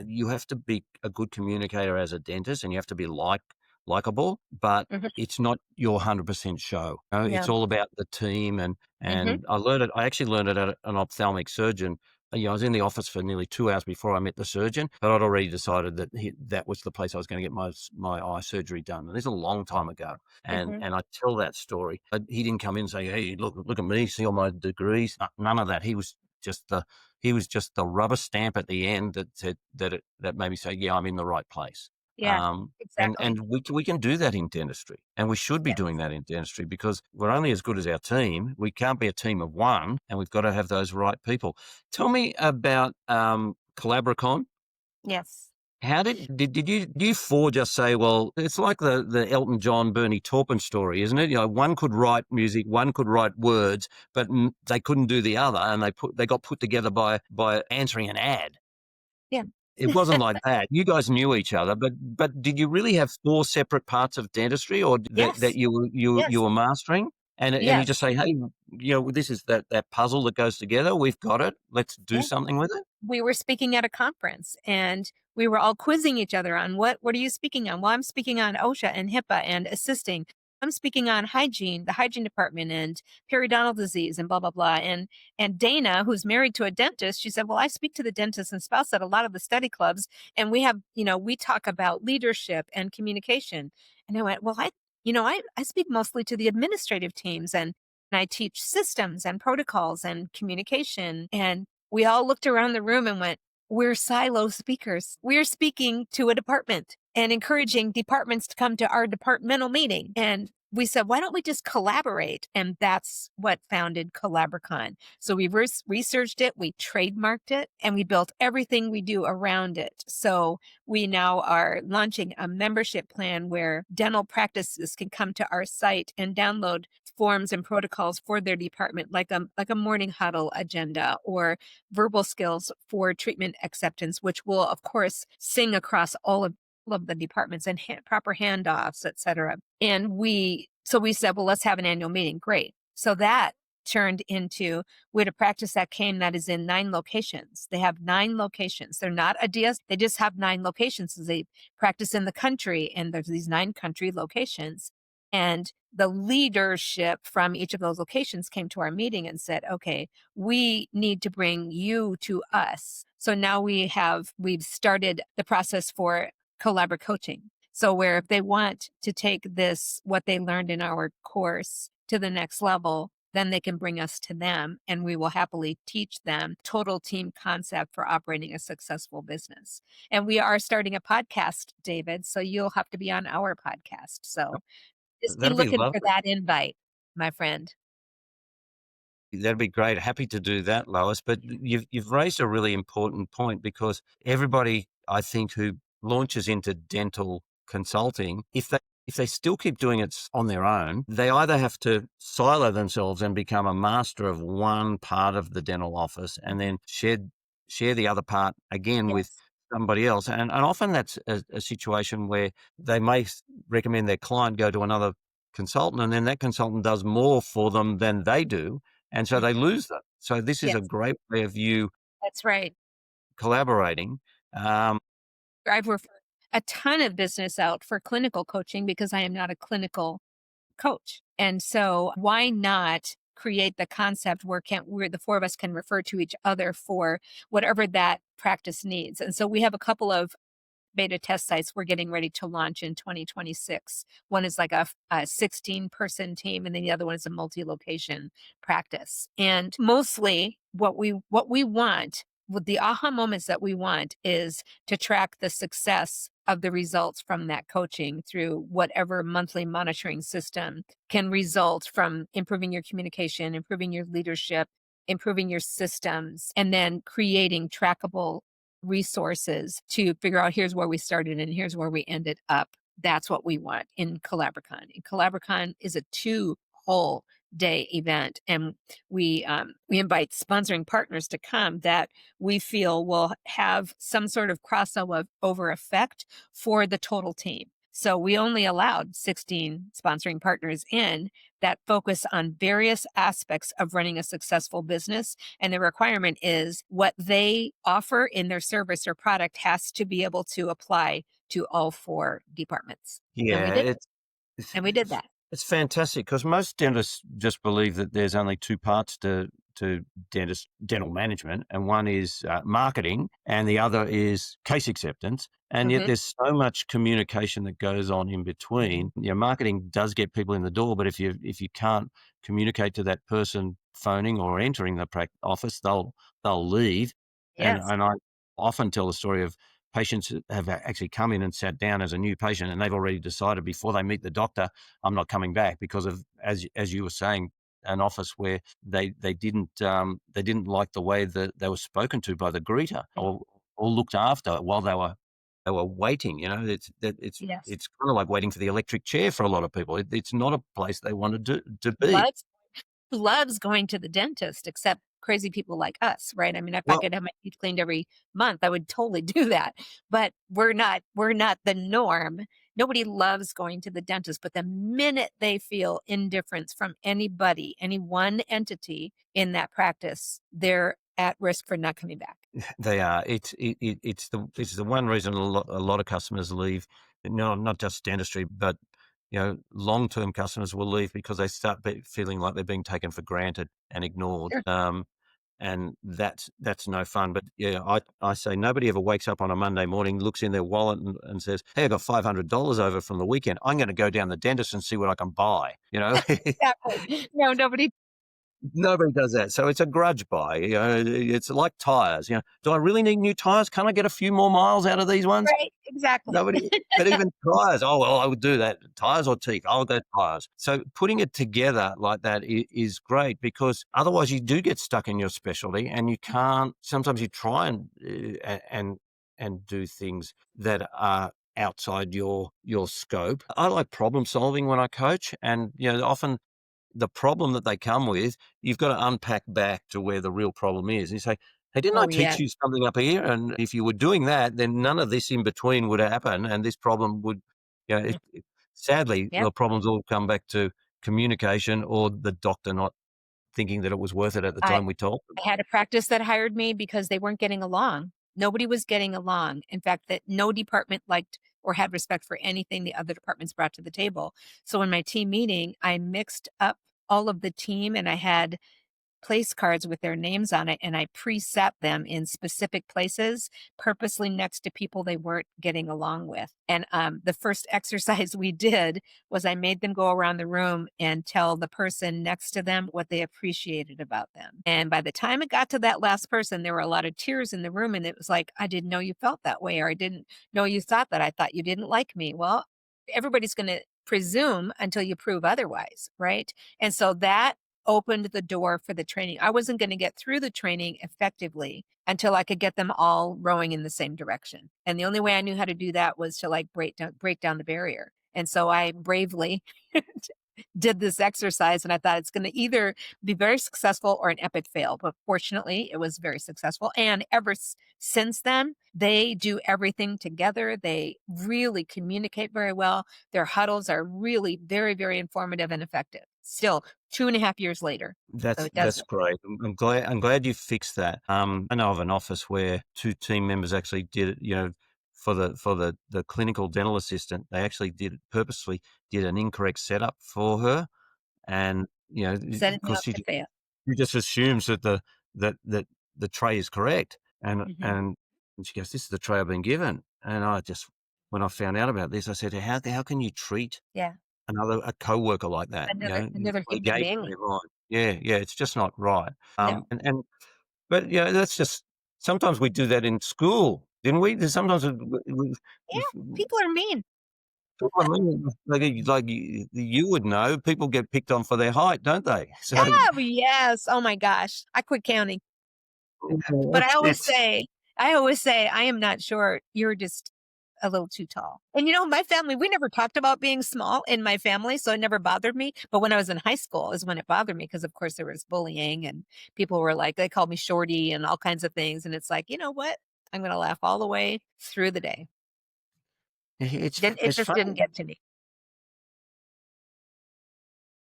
[SPEAKER 2] You have to be a good communicator as a dentist, and you have to be likable. But
[SPEAKER 3] Mhm.
[SPEAKER 2] it's not your 100% show.
[SPEAKER 3] Yeah.
[SPEAKER 2] It's all about the team,
[SPEAKER 3] Mhm.
[SPEAKER 2] and I learned it. I actually learned it at an ophthalmic surgeon. I was in the office for nearly 2 hours before I met the surgeon, but I'd already decided that that was the place I was going to get my eye surgery done. And this is a long time ago, and
[SPEAKER 3] Mhm.
[SPEAKER 2] I tell that story. He didn't come in and say, "Hey, look at me, see all my degrees." None of that. Just the he was just the rubber stamp at the end that said that made me say, "Yeah, I'm in the right place."
[SPEAKER 3] Yeah.
[SPEAKER 2] And
[SPEAKER 3] Exactly.
[SPEAKER 2] we can do that in dentistry, and we should be
[SPEAKER 3] Yes.
[SPEAKER 2] doing that in dentistry because we're only as good as our team. We can't be a team of one, and we've got to have those right people. Tell me about Collaboracon.
[SPEAKER 3] Yes.
[SPEAKER 2] How did you four just say, well, it's like the Elton John, Bernie Taupin story, isn't it? One could write music, one could write words, but they couldn't do the other, and they got put together by answering an ad.
[SPEAKER 3] Yeah.
[SPEAKER 2] It wasn't like that. You guys knew each other, but did you really have four separate parts of dentistry, or that
[SPEAKER 3] Yes.
[SPEAKER 2] you
[SPEAKER 3] Yes.
[SPEAKER 2] were mastering? And you
[SPEAKER 3] Yes.
[SPEAKER 2] just say, hey, this is that puzzle that goes together. We've got it. Let's do
[SPEAKER 3] Yeah.
[SPEAKER 2] something with it.
[SPEAKER 3] We were speaking at a conference and we were all quizzing each other on what are you speaking on? Well, I'm speaking on OSHA and HIPAA and assisting. I'm speaking on hygiene, the hygiene department and periodontal disease and blah blah blah. And Dana, who's married to a dentist, she said, "Well, I speak to the dentist and spouse at a lot of the study clubs, and we have, we talk about leadership and communication." And I went, "Well, I speak mostly to the administrative teams and I teach systems and protocols and communication." And we all looked around the room and went, we're silo speakers. We're speaking to a department and encouraging departments to come to our departmental meeting. And we said, why don't we just collaborate? And that's what founded Collaboracon. So we researched it, we trademarked it, and we built everything we do around it. So we now are launching a membership plan where dental practices can come to our site and download forms and protocols for their department, like a morning huddle agenda or verbal skills for treatment acceptance, which will, of course, sing across all of the departments and proper handoffs, et cetera. And so we said, well, let's have an annual meeting. Great. So that turned into we had a practice that came that is in 9 locations. They have 9 locations. They're not a DS. They just have 9 locations. So they practice in the country, and there's these 9 country locations. And the leadership from each of those locations came to our meeting and said, okay, we need to bring you to us. So now we've started the process for collaborative coaching. So where if they want to take what they learned in our course to the next level, then they can bring us to them and we will happily teach them total team concept for operating a successful business. And we are starting a podcast, David. So you'll have to be on our podcast. So just be
[SPEAKER 2] That'd be
[SPEAKER 3] looking for
[SPEAKER 2] lovely.
[SPEAKER 3] that invite, my friend.
[SPEAKER 2] That'd be great. Happy to do that, Lois. But you've raised a really important point because everybody, I think, who launches into dental consulting, if they still keep doing it on their own, they either have to silo themselves and become a master of one part of the dental office and then share the other part again with
[SPEAKER 3] Yes.
[SPEAKER 2] somebody else. And often that's a situation where they may recommend their client go to another consultant, and then that consultant does more for them than they do, and so they
[SPEAKER 3] Mhm.
[SPEAKER 2] lose them. So this is a
[SPEAKER 3] Yes,
[SPEAKER 2] great way of you
[SPEAKER 3] that's right.
[SPEAKER 2] collaborating. Um,
[SPEAKER 3] I've referred a ton of business out for clinical coaching because I am not a clinical coach. And so why not create the concept where the 4 of us can refer to each other for whatever that practice needs. And so we have a couple of beta test sites we're getting ready to launch in 2026. One is like a 16-person team, and then the other one is a multi-location practice. And mostly what we want, with the aha moments that we want, is to track the success of the results from that coaching through whatever monthly monitoring system can result from improving your communication, improving your leadership, improving your systems, and then creating trackable resources to figure out here's where we started and here's where we ended up. That's what we want in Collaboracon. And Collaboracon is a 2-hole day event, and we invite sponsoring partners to come that we feel will have some sort of crossover effect for the total team. So we only allowed 16 sponsoring partners in that focus on various aspects of running a successful business. And the requirement is what they offer in their service or product has to be able to apply to all 4 departments. And we
[SPEAKER 2] Yeah,
[SPEAKER 3] did it.
[SPEAKER 2] it's
[SPEAKER 3] And we did that.
[SPEAKER 2] it's fantastic because most dentists just believe that there's only 2 parts to dental management, and one is marketing, and the other is case acceptance. And yet,
[SPEAKER 3] Mhm.
[SPEAKER 2] there's so much communication that goes on in between. Marketing does get people in the door, but if you can't communicate to that person phoning or entering the office, they'll leave. And
[SPEAKER 3] Yes.
[SPEAKER 2] I often tell the story of patients who have actually come in and sat down as a new patient, and they've already decided before they meet the doctor, I'm not coming back because of, as you were saying, an office where they didn't like the way that they were spoken to by the greeter or looked after while they were waiting. It's
[SPEAKER 3] Yes.
[SPEAKER 2] it's kind of like waiting for the electric chair for a lot of people. It's not a place they wanted to be.
[SPEAKER 3] Loves loves going to the dentist, except crazy people like us, right? I mean, if I
[SPEAKER 2] Well,
[SPEAKER 3] could have my teeth cleaned every month, I would totally do that. But we're not the norm. Nobody loves going to the dentist, but the minute they feel indifference from anybody, any one entity in that practice, they're at risk for not coming back.
[SPEAKER 2] they are. It's the one reason a lot of customers leave. No, not just dentistry, but long-term customers will leave because they start feeling like they're being taken for granted and ignored.
[SPEAKER 3] Sure.
[SPEAKER 2] And that's no fun. But yeah, I say nobody ever wakes up on a Monday morning, looks in their wallet and says, "Hey, I got $500 over from the weekend. I'm going to go down the dentist and see what I can buy."
[SPEAKER 3] Exactly. No, nobody.
[SPEAKER 2] Nobody does that. So it's a grudge buy. It's like tires. Do I really need new tires? Can I get a few more miles out of these ones?
[SPEAKER 3] Right, exactly.
[SPEAKER 2] Nobody, but even tires. Oh, well, I would do that. Tires or teeth? I'll go tires. So putting it together like that is great because otherwise you do get stuck in your specialty and you can't. Sometimes you try and do things that are outside your scope. I like problem solving when I coach, and often the problem that they come with, you've got to unpack back to where the real problem is. And you say, "Hey, didn't I
[SPEAKER 3] Oh,
[SPEAKER 2] teach
[SPEAKER 3] yeah.
[SPEAKER 2] you something up here? And if you were doing that, then none of this in between would happen, and this problem would." Sadly,
[SPEAKER 3] Yep.
[SPEAKER 2] the problems all come back to communication or the doctor not thinking that it was worth it at the
[SPEAKER 3] I
[SPEAKER 2] time we told them.
[SPEAKER 3] I had a practice that hired me because they weren't getting along. Nobody was getting along. In fact, that no department liked or had respect for anything the other departments brought to the table. So in my team meeting, I mixed up all of the team and I had place cards with their names on it, and I preset them in specific places, purposely next to people they weren't getting along with. And the first exercise we did was I made them go around the room and tell the person next to them what they appreciated about them. And by the time it got to that last person, there were a lot of tears in the room, and it was like, I didn't know you felt that way, or I didn't know you thought that. I thought you didn't like me. Well, everybody's going to presume until you prove otherwise, right? And so that opened the door for the training. I wasn't going to get through the training effectively until I could get them all rowing in the same direction. And the only way I knew how to do that was to like break down the barrier. And so I bravely did this exercise, and I thought it's going to either be very successful or an epic fail. But fortunately, it was very successful. And ever since then, they do everything together. They really communicate very well. Their huddles are really very, very informative and effective. Still, 2.5 years later. So it does
[SPEAKER 2] That's
[SPEAKER 3] it.
[SPEAKER 2] great. I'm glad you fixed that. I know of an office where 2 team members actually did it. For the clinical dental assistant, they actually purposely did an incorrect setup for her, and
[SPEAKER 3] Setting them
[SPEAKER 2] because
[SPEAKER 3] up to fail.
[SPEAKER 2] she just assumes that the tray is correct, and
[SPEAKER 3] Mhm.
[SPEAKER 2] and and she goes, "This is the tray I've been given." And when I found out about this, I said, "How can you treat
[SPEAKER 3] Yeah.
[SPEAKER 2] a coworker like that?"
[SPEAKER 3] Another human
[SPEAKER 2] Negate
[SPEAKER 3] being.
[SPEAKER 2] their mind. Yeah, yeah, it's just not right.
[SPEAKER 3] No.
[SPEAKER 2] But that's just sometimes we do that in school, didn't we? There's sometimes
[SPEAKER 3] Yeah. People are mean.
[SPEAKER 2] I mean, like you would know, people get picked on for their height, don't they? So
[SPEAKER 3] Oh, yes. Oh my gosh. I quit counting. But
[SPEAKER 2] it's
[SPEAKER 3] I always say, I am not short. You're just a little too tall. And my family, we never talked about being small in my family, so it never bothered me. But when I was in high school is when it bothered me because, of course, there was bullying and people were like, they called me shorty and all kinds of things. And it's like, you know what? I'm going to laugh all the way through the day. It
[SPEAKER 2] It's
[SPEAKER 3] just
[SPEAKER 2] funny.
[SPEAKER 3] didn't get to me.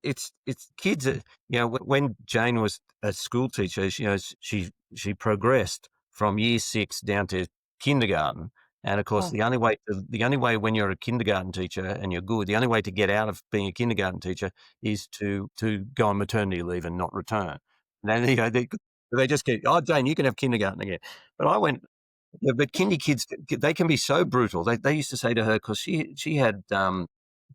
[SPEAKER 2] It's kids that, when Jane was a school teacher, she progressed from year 6 down to kindergarten. And of course,
[SPEAKER 3] Oh,
[SPEAKER 2] the only way when you're a kindergarten teacher and you're good, the only way to get out of being a kindergarten teacher is to go on maternity leave and not return. And then, they just get, oh, Jane, you can have kindergarten again. But I went, yeah, but kindy kids, they can be so brutal. They used to say to her, because she had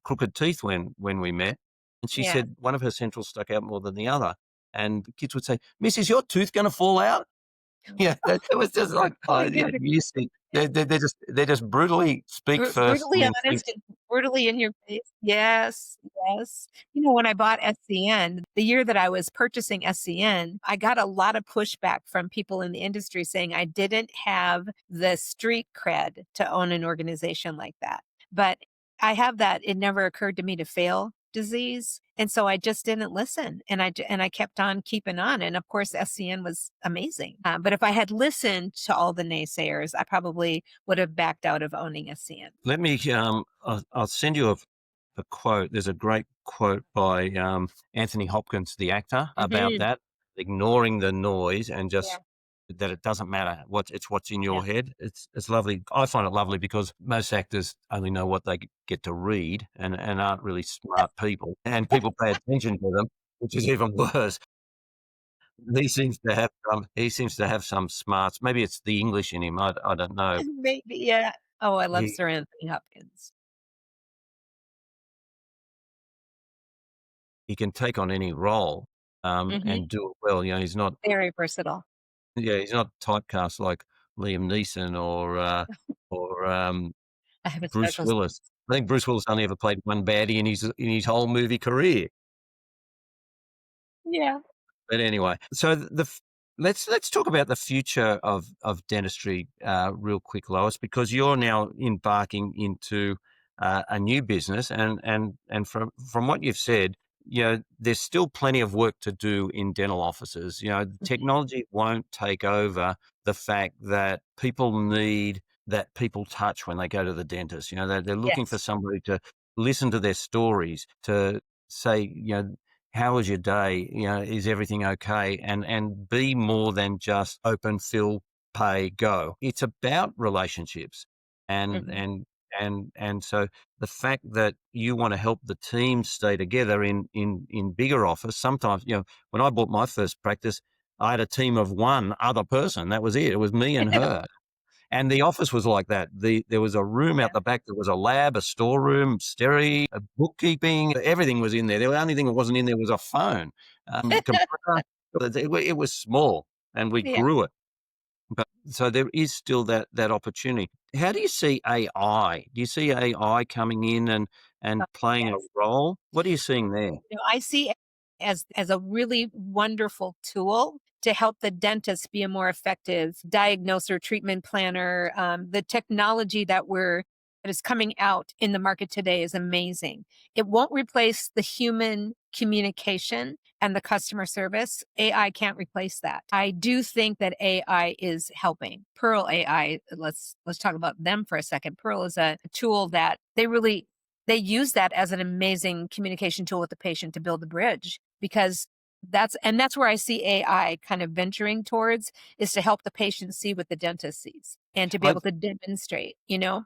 [SPEAKER 2] crooked teeth when we met, and she
[SPEAKER 3] yeah.
[SPEAKER 2] said one of her centrals stuck out more than the other. And the kids would say, "Miss, is your tooth going to fall out?" Yeah, it was just like,
[SPEAKER 3] Oh my goodness.
[SPEAKER 2] you see, they're just brutally speak first and
[SPEAKER 3] Brutally
[SPEAKER 2] then think.
[SPEAKER 3] honest and brutally in your face. Yes, yes. When I bought SCN, the year that I was purchasing SCN, I got a lot of pushback from people in the industry saying I didn't have the street cred to own an organization like that. But I have that. It never occurred to me to fail disease. And so I just didn't listen. And I kept on keeping on. And of course, SCN was amazing. But if I had listened to all the naysayers, I probably would have backed out of owning SCN.
[SPEAKER 2] Let me, I'll send you a quote. There's a great quote by Anthony Hopkins, the actor, about
[SPEAKER 3] Mhm.
[SPEAKER 2] that, ignoring the noise and
[SPEAKER 3] Yeah.
[SPEAKER 2] just that it doesn't matter what's in
[SPEAKER 3] Yeah.
[SPEAKER 2] your head. It's lovely. I find it lovely because most actors only know what they get to read and aren't really smart people, and people pay attention to them, which is even worse. He seems to have some smarts. Maybe it's the English in him. I don't know.
[SPEAKER 3] Maybe, yeah. Oh, I love
[SPEAKER 2] He
[SPEAKER 3] Sir Anthony Hopkins.
[SPEAKER 2] he can take on any role
[SPEAKER 3] Mhm.
[SPEAKER 2] and do it well. He's not.
[SPEAKER 3] Very versatile.
[SPEAKER 2] Yeah, he's not typecast like Liam Neeson or
[SPEAKER 3] I have a
[SPEAKER 2] Bruce
[SPEAKER 3] special
[SPEAKER 2] Willis. I think Bruce Willis only ever played one baddie in his whole movie career.
[SPEAKER 3] Yeah.
[SPEAKER 2] But anyway, so let's talk about the future of dentistry real quick, Lois, because you're now embarking into a new business, and from what you've said, there's still plenty of work to do in dental offices.
[SPEAKER 3] Mhm.
[SPEAKER 2] Technology won't take over the fact that people need that people touch when they go to the dentist. They're looking for
[SPEAKER 3] Yes.
[SPEAKER 2] somebody to listen to their stories, to say, how was your day? Is everything okay? And be more than just open, fill, pay, go. It's about relationships. And
[SPEAKER 3] Mhm.
[SPEAKER 2] and and so the fact that you want to help the team stay together in bigger office, sometimes, when I bought my first practice, I had a team of one other person. That was it. It was me and her. And the office was like that. There was a room
[SPEAKER 3] Yeah.
[SPEAKER 2] out the back. There was a lab, a storeroom, stereo, a bookkeeping. Everything was in there. The only thing that wasn't in there was a phone, computer. It was small, and we
[SPEAKER 3] Yeah.
[SPEAKER 2] grew it. But so there is still that opportunity. How do you see AI? Do you see AI coming in
[SPEAKER 3] Oh,
[SPEAKER 2] and playing a
[SPEAKER 3] yes.
[SPEAKER 2] role? What are you seeing there?
[SPEAKER 3] I see it as a really wonderful tool to help the dentist be a more effective diagnoser, treatment planner. The technology that is coming out in the market today is amazing. It won't replace the human communication and the customer service. AI can't replace that. I do think that AI is helping. Pearl AI, let's talk about them for a second. Pearl is a tool that they use that as an amazing communication tool with the patient to build the bridge because that's where I see AI kind of venturing towards is to help the patient see what the dentist sees and to be
[SPEAKER 2] I
[SPEAKER 3] able to demonstrate,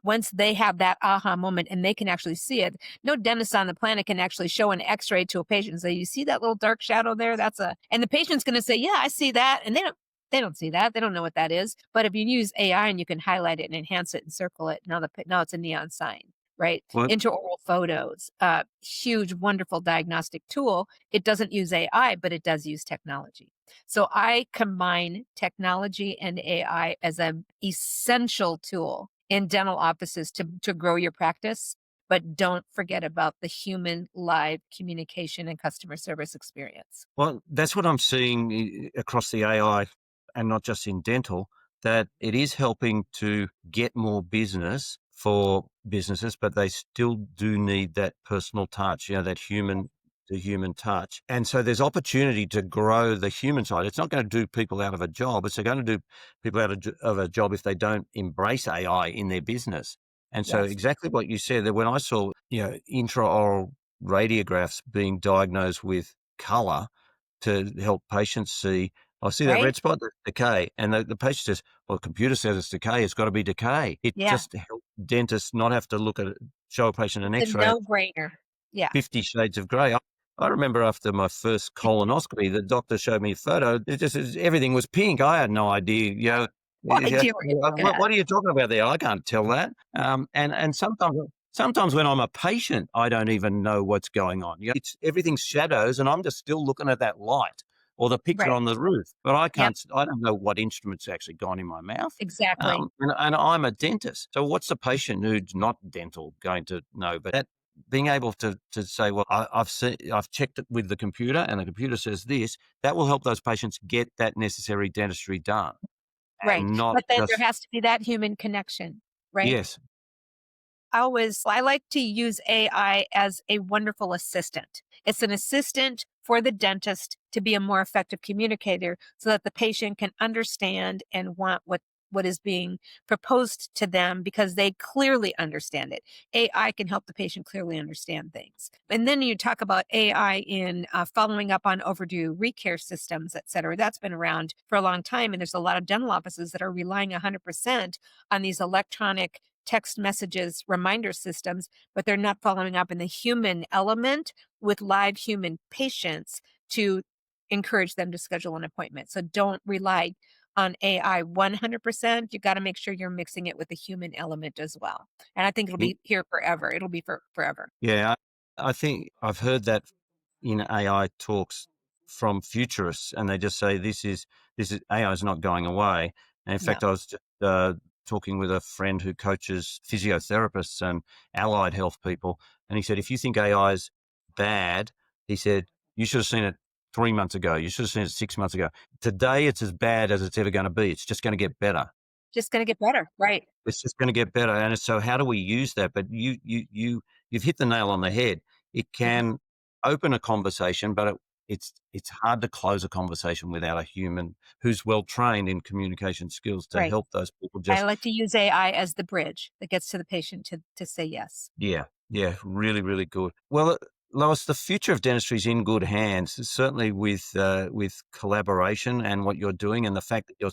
[SPEAKER 3] once they have that aha moment and they can actually see it. No dentist on the planet can actually show an x-ray to a patient and say, you see that little dark shadow there? And the patient's going to say, yeah, I see that. And they don't see that. They don't know what that is. But if you use AI and you can highlight it and enhance it and circle it, now it's a neon sign, right?
[SPEAKER 2] what
[SPEAKER 3] Intraoral photos, huge, wonderful diagnostic tool. It doesn't use AI, but it does use technology. So I combine technology and AI as an essential tool in dental offices to grow your practice, but don't forget about the human live communication and customer service experience.
[SPEAKER 2] Well, that's what I'm seeing across the AI, and not just in dental, that it is helping to get more business for businesses, but they still do need that personal touch, that the human touch. And so there's opportunity to grow the human side. It's not going to do people out of a job. It's going to do people out of a job if they don't embrace AI in their business. And so
[SPEAKER 3] Yes.
[SPEAKER 2] exactly what you said, that when I saw, intraoral radiographs being diagnosed with color to help patients see, I see that
[SPEAKER 3] Right?
[SPEAKER 2] red spot, that's decay. And the patient says, well, the computer says it's decay. It's got to be decay. It
[SPEAKER 3] Yeah.
[SPEAKER 2] just helps dentists not have to look at it, show a patient an
[SPEAKER 3] It's a
[SPEAKER 2] x-ray,
[SPEAKER 3] no-brainer. Yeah.
[SPEAKER 2] 50 shades of grey. I remember after my first colonoscopy, the doctor showed me a photo. It just everything was pink. I had no idea.
[SPEAKER 3] What idea what you're looking at.
[SPEAKER 2] What are you talking about there? I can't tell that. And sometimes when I'm a patient, I don't even know what's going on. It's everything's shadows, and I'm just still looking at that light or the picture
[SPEAKER 3] Right.
[SPEAKER 2] on the roof. But I
[SPEAKER 3] Yep.
[SPEAKER 2] can't. I don't know what instrument's actually gone in my mouth.
[SPEAKER 3] Exactly.
[SPEAKER 2] And I'm a dentist. So what's the patient who's not dental going to know? But that being able to say, well, I've checked it with the computer, and the computer says this, that will help those patients get that necessary dentistry done,
[SPEAKER 3] Right.
[SPEAKER 2] and not
[SPEAKER 3] But then there
[SPEAKER 2] just
[SPEAKER 3] has to be that human connection, right?
[SPEAKER 2] yes,
[SPEAKER 3] I like to use AI as a wonderful assistant. It's an assistant for the dentist to be a more effective communicator so that the patient can understand and want what is being proposed to them because they clearly understand it. AI can help the patient clearly understand things. And then you talk about AI in following up on overdue recare systems, et cetera. That's been around for a long time. And there's a lot of dental offices that are relying 100% on these electronic text messages, reminder systems, but they're not following up in the human element with live human patients to encourage them to schedule an appointment. So don't rely on AI 100%. You got to make sure you're mixing it with the human element as well. And I think it'll be here forever. It'll be for forever.
[SPEAKER 2] yeah. I think I've heard that in AI talks from futurists, and they just say this is AI is not going away. And in
[SPEAKER 3] No,
[SPEAKER 2] fact, I was just talking with a friend who coaches physiotherapists and allied health people, and he said, if you think AI is bad, he said, you should have seen it 3 months ago. You should have seen it 6 months ago. Today, it's as bad as it's ever going to be. It's just going to get better.
[SPEAKER 3] just going to get better. Right.
[SPEAKER 2] It's just going to get better. And so, how do we use that? But you've hit the nail on the head. It
[SPEAKER 3] Yeah.
[SPEAKER 2] can open a conversation, but it's hard to close a conversation without a human who's well trained in communication skills to
[SPEAKER 3] Right.
[SPEAKER 2] help those people.
[SPEAKER 3] I
[SPEAKER 2] Just
[SPEAKER 3] like to use AI as the bridge that gets to the patient to say yes.
[SPEAKER 2] yeah, really, really good. Well, Lois, the future of dentistry is in good hands. Certainly with collaboration and what you're doing, and the fact that you're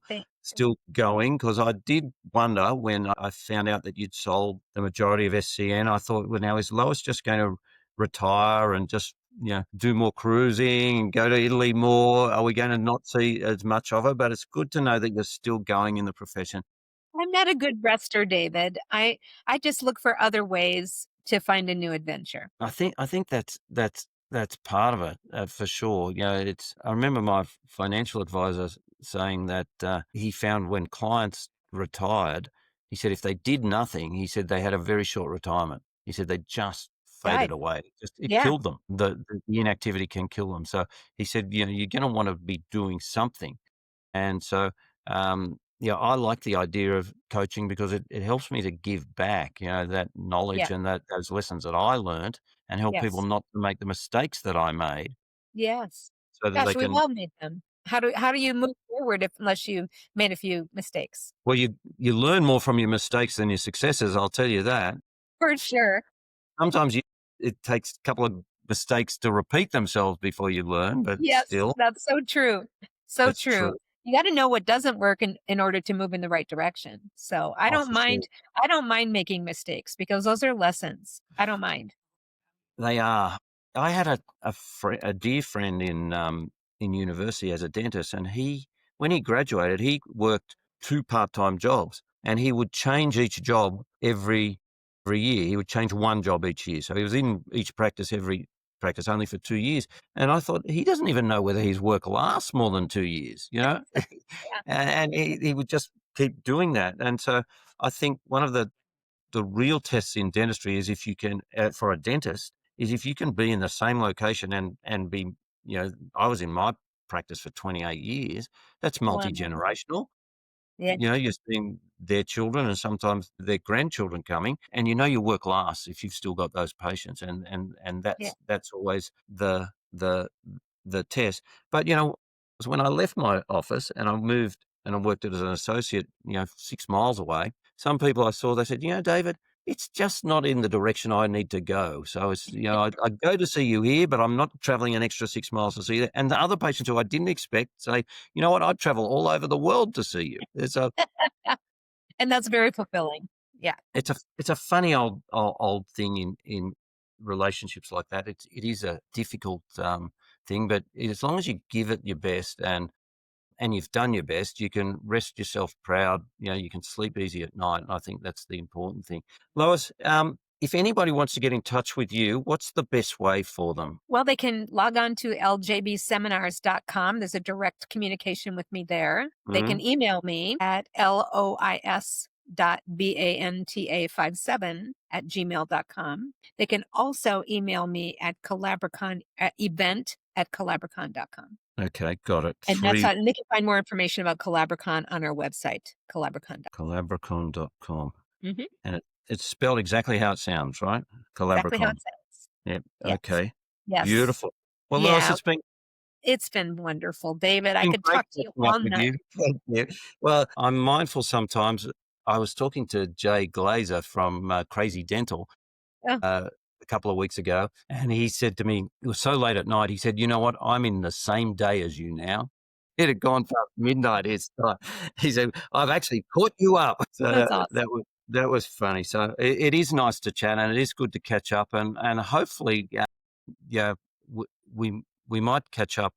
[SPEAKER 3] Thank
[SPEAKER 2] still going. Because I did wonder when I found out that you'd sold the majority of SCN. I thought, well, now is Lois just going to retire and just do more cruising and go to Italy more? Are we going to not see as much of her? But it's good to know that you're still going in the profession.
[SPEAKER 3] I'm not a good rester, David. I just look for other ways to find a new adventure.
[SPEAKER 2] I think that's part of it for sure. I remember my financial advisor saying that he found when clients retired, he said if they did nothing, he said they had a very short retirement. He said they just faded
[SPEAKER 3] Died.
[SPEAKER 2] away. It
[SPEAKER 3] Yeah.
[SPEAKER 2] killed them. The inactivity can kill them. So he said, you're going to want to be doing something. And so, I like the idea of coaching because it helps me to give back, that
[SPEAKER 3] Yeah.
[SPEAKER 2] knowledge and those lessons that I learned, and help people
[SPEAKER 3] Yes.
[SPEAKER 2] not to make the mistakes that I made
[SPEAKER 3] Yes.
[SPEAKER 2] so that they
[SPEAKER 3] Gosh, we've
[SPEAKER 2] can.
[SPEAKER 3] all made them. How do you move forward if unless you made a few mistakes?
[SPEAKER 2] Well, you learn more from your mistakes than your successes, I'll tell you that.
[SPEAKER 3] For sure.
[SPEAKER 2] Sometimes it takes a couple of mistakes to repeat themselves before you learn, but
[SPEAKER 3] Yes,
[SPEAKER 2] still,
[SPEAKER 3] that's so true. So
[SPEAKER 2] that's
[SPEAKER 3] true.
[SPEAKER 2] true.
[SPEAKER 3] You gotta know what doesn't work in order to move in the right direction. So
[SPEAKER 2] Oh, for sure.
[SPEAKER 3] I don't mind making mistakes because those are lessons. I don't mind.
[SPEAKER 2] They are. I had a dear friend in university as a dentist, and when he graduated, he worked 2 part-time jobs, and he would change each job every year. He would change 1 job each year. So he was in each practice every practice only for 2 years, and I thought, he doesn't even know whether his work lasts more than 2 years,
[SPEAKER 3] Yeah.
[SPEAKER 2] And he would just keep doing that, and so I think one of the real tests in dentistry is if you can, for a dentist, is if you can be in the same location and be, I was in my practice for 28 years. That's
[SPEAKER 3] Wow.
[SPEAKER 2] multi-generational.
[SPEAKER 3] Yeah.
[SPEAKER 2] You're seeing their children and sometimes their grandchildren coming, and you work last if you've still got those patients, and
[SPEAKER 3] Yeah.
[SPEAKER 2] that's always the test. But when I left my office and I moved and I worked as an associate, 6 miles away, some people I saw, they said, David, it's just not in the direction I need to go. So it's, I go to see you here, but I'm not traveling an extra 6 miles to see you. And the other patients who I didn't expect say, you know what, I'd travel all over the world to see you.
[SPEAKER 3] And that's very fulfilling. Yeah.
[SPEAKER 2] It's a funny old thing in relationships like that. It is a difficult thing, but as long as you give it your best and you've done your best, you can rest yourself proud. You can sleep easy at night. And I think that's the important thing. Lois, if anybody wants to get in touch with you, what's the best way for them?
[SPEAKER 3] Well, they can log on to ljbseminars.com. There's a direct communication with me there. They can email me at lois.banta57@gmail.com. They can also email me at Collaboracon event@collaboracon.com.
[SPEAKER 2] Okay, got it.
[SPEAKER 3] And that's how, and they can find more information about Collaboracon on our website, collaboracon.com.
[SPEAKER 2] Collaboracon.com.
[SPEAKER 3] Mm-hmm.
[SPEAKER 2] And it's spelled exactly how it sounds, right?
[SPEAKER 3] Exactly how
[SPEAKER 2] Collaboracon.
[SPEAKER 3] it sounds.
[SPEAKER 2] Yep.
[SPEAKER 3] Yes.
[SPEAKER 2] Okay.
[SPEAKER 3] Yes.
[SPEAKER 2] Beautiful. Well,
[SPEAKER 3] Yeah.
[SPEAKER 2] Lois,
[SPEAKER 3] It's been wonderful, David. I
[SPEAKER 2] been
[SPEAKER 3] could
[SPEAKER 2] great
[SPEAKER 3] talk to you
[SPEAKER 2] catching up
[SPEAKER 3] all
[SPEAKER 2] with
[SPEAKER 3] night.
[SPEAKER 2] you. Thank you. Well, I'm mindful sometimes. I was talking to Jay Glazer from Crazy Dental
[SPEAKER 3] Oh,
[SPEAKER 2] a couple of weeks ago, and he said to me, it was so late at night, he said, you know what, I'm in the same day as you now. It had gone past midnight his time. He said, I've actually caught you up. So
[SPEAKER 3] that's awesome.
[SPEAKER 2] that was funny. So it is nice to chat, and it is good to catch up, and hopefully, yeah, we might catch up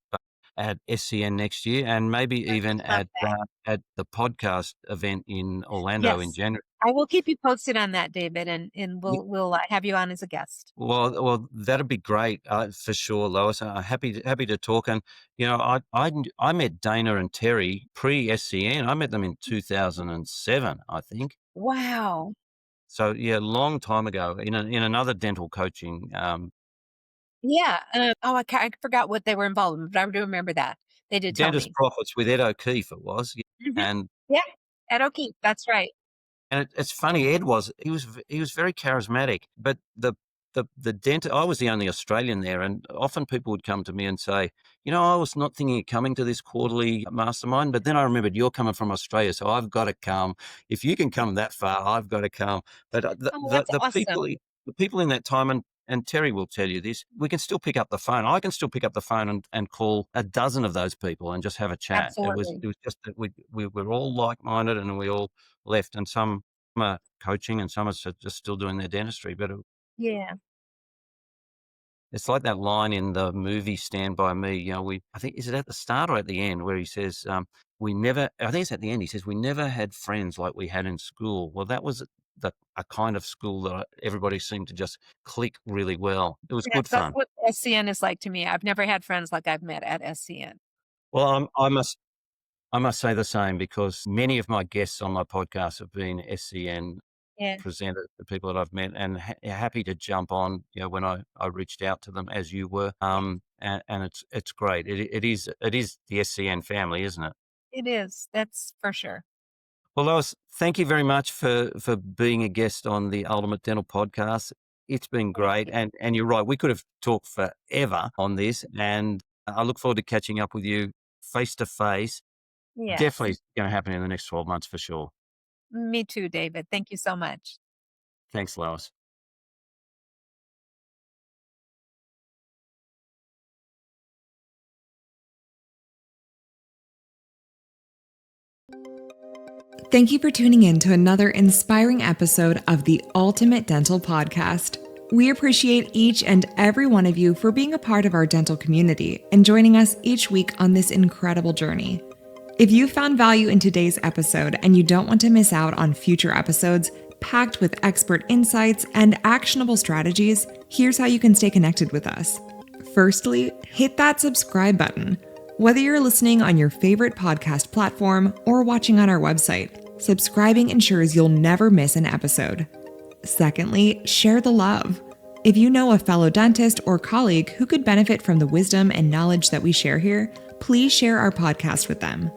[SPEAKER 2] at SCN next year, and maybe even
[SPEAKER 3] Love that.
[SPEAKER 2] at the podcast event in Orlando in
[SPEAKER 3] Yes.
[SPEAKER 2] January.
[SPEAKER 3] I will keep you posted on that, David, and we'll have you on as a guest.
[SPEAKER 2] Well, that'd be great for sure, Lois. Happy to talk. And I met Dana and Terry pre SCN. I met them in 2007, I think.
[SPEAKER 3] Wow.
[SPEAKER 2] So yeah, long time ago in another dental coaching.
[SPEAKER 3] Yeah. I forgot what they were involved in, but I do remember that. They did tell
[SPEAKER 2] Dentist
[SPEAKER 3] me.
[SPEAKER 2] Profits with Ed O'Keefe. It was,
[SPEAKER 3] Mhm.
[SPEAKER 2] and
[SPEAKER 3] Yeah. Ed O'Keefe. That's right.
[SPEAKER 2] it's funny. Ed he was very charismatic, but the dentist. I was the only Australian there, and often people would come to me and say, I was not thinking of coming to this quarterly mastermind, but then I remembered you're coming from Australia, so I've got to come. If you can come that far, I've got to come. But
[SPEAKER 3] Oh, that's awesome.
[SPEAKER 2] the people in that time, and Terry will tell you this, we can still pick up the phone. I can still pick up the phone and call a dozen of those people and just have a chat.
[SPEAKER 3] Absolutely.
[SPEAKER 2] It was just that we were all like-minded, and we all left, and some are coaching and some are just still doing their dentistry. But
[SPEAKER 3] Yeah.
[SPEAKER 2] it's like that line in the movie Stand By Me. I think, is it at the start or at the end, where he says, I think it's at the end, he says, we never had friends like we had in school. Well, that was a kind of school that everybody seemed to just click really well. It was good
[SPEAKER 3] That's
[SPEAKER 2] fun.
[SPEAKER 3] what SCN is like to me. I've never had friends like I've met at SCN.
[SPEAKER 2] Well, I must say the same, because many of my guests on my podcast have been SCN
[SPEAKER 3] Yeah.
[SPEAKER 2] presenter, the people that I've met, and happy to jump on, when I reached out to them as you were. And it's great. It is the SCN family, isn't it?
[SPEAKER 3] It is. That's for sure.
[SPEAKER 2] Well, Lois, thank you very much for being a guest on the Ultimate Dental Podcast. It's been great. And you're right, we could have talked forever on this, and I look forward to catching up with you face to face.
[SPEAKER 3] Yes.
[SPEAKER 2] Definitely going to happen in the next 12 months for sure.
[SPEAKER 3] Me too, David. Thank you so much.
[SPEAKER 2] Thanks, Lois.
[SPEAKER 1] Thank you for tuning in to another inspiring episode of the Ultimate Dental Podcast. We appreciate each and every one of you for being a part of our dental community and joining us each week on this incredible journey. If you found value in today's episode and you don't want to miss out on future episodes packed with expert insights and actionable strategies, here's how you can stay connected with us. Firstly, hit that subscribe button. Whether you're listening on your favorite podcast platform or watching on our website, subscribing ensures you'll never miss an episode. Secondly, share the love. If you know a fellow dentist or colleague who could benefit from the wisdom and knowledge that we share here, please share our podcast with them.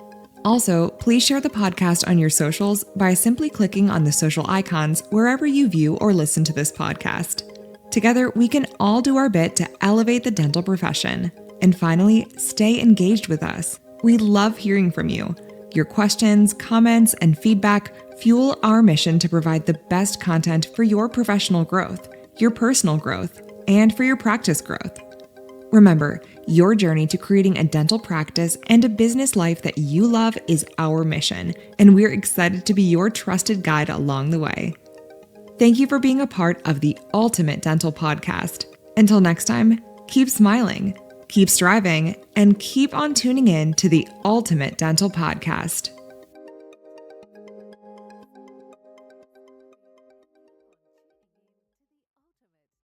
[SPEAKER 1] Also, please share the podcast on your socials by simply clicking on the social icons wherever you view or listen to this podcast. Together, we can all do our bit to elevate the dental profession. And finally, stay engaged with us. We love hearing from you. Your questions, comments, and feedback fuel our mission to provide the best content for your professional growth, your personal growth, and for your practice growth. Remember, your journey to creating a dental practice and a business life that you love is our mission, and we're excited to be your trusted guide along the way. Thank you for being a part of the Ultimate Dental Podcast. Until next time, keep smiling, keep striving, and keep on tuning in to the Ultimate Dental Podcast.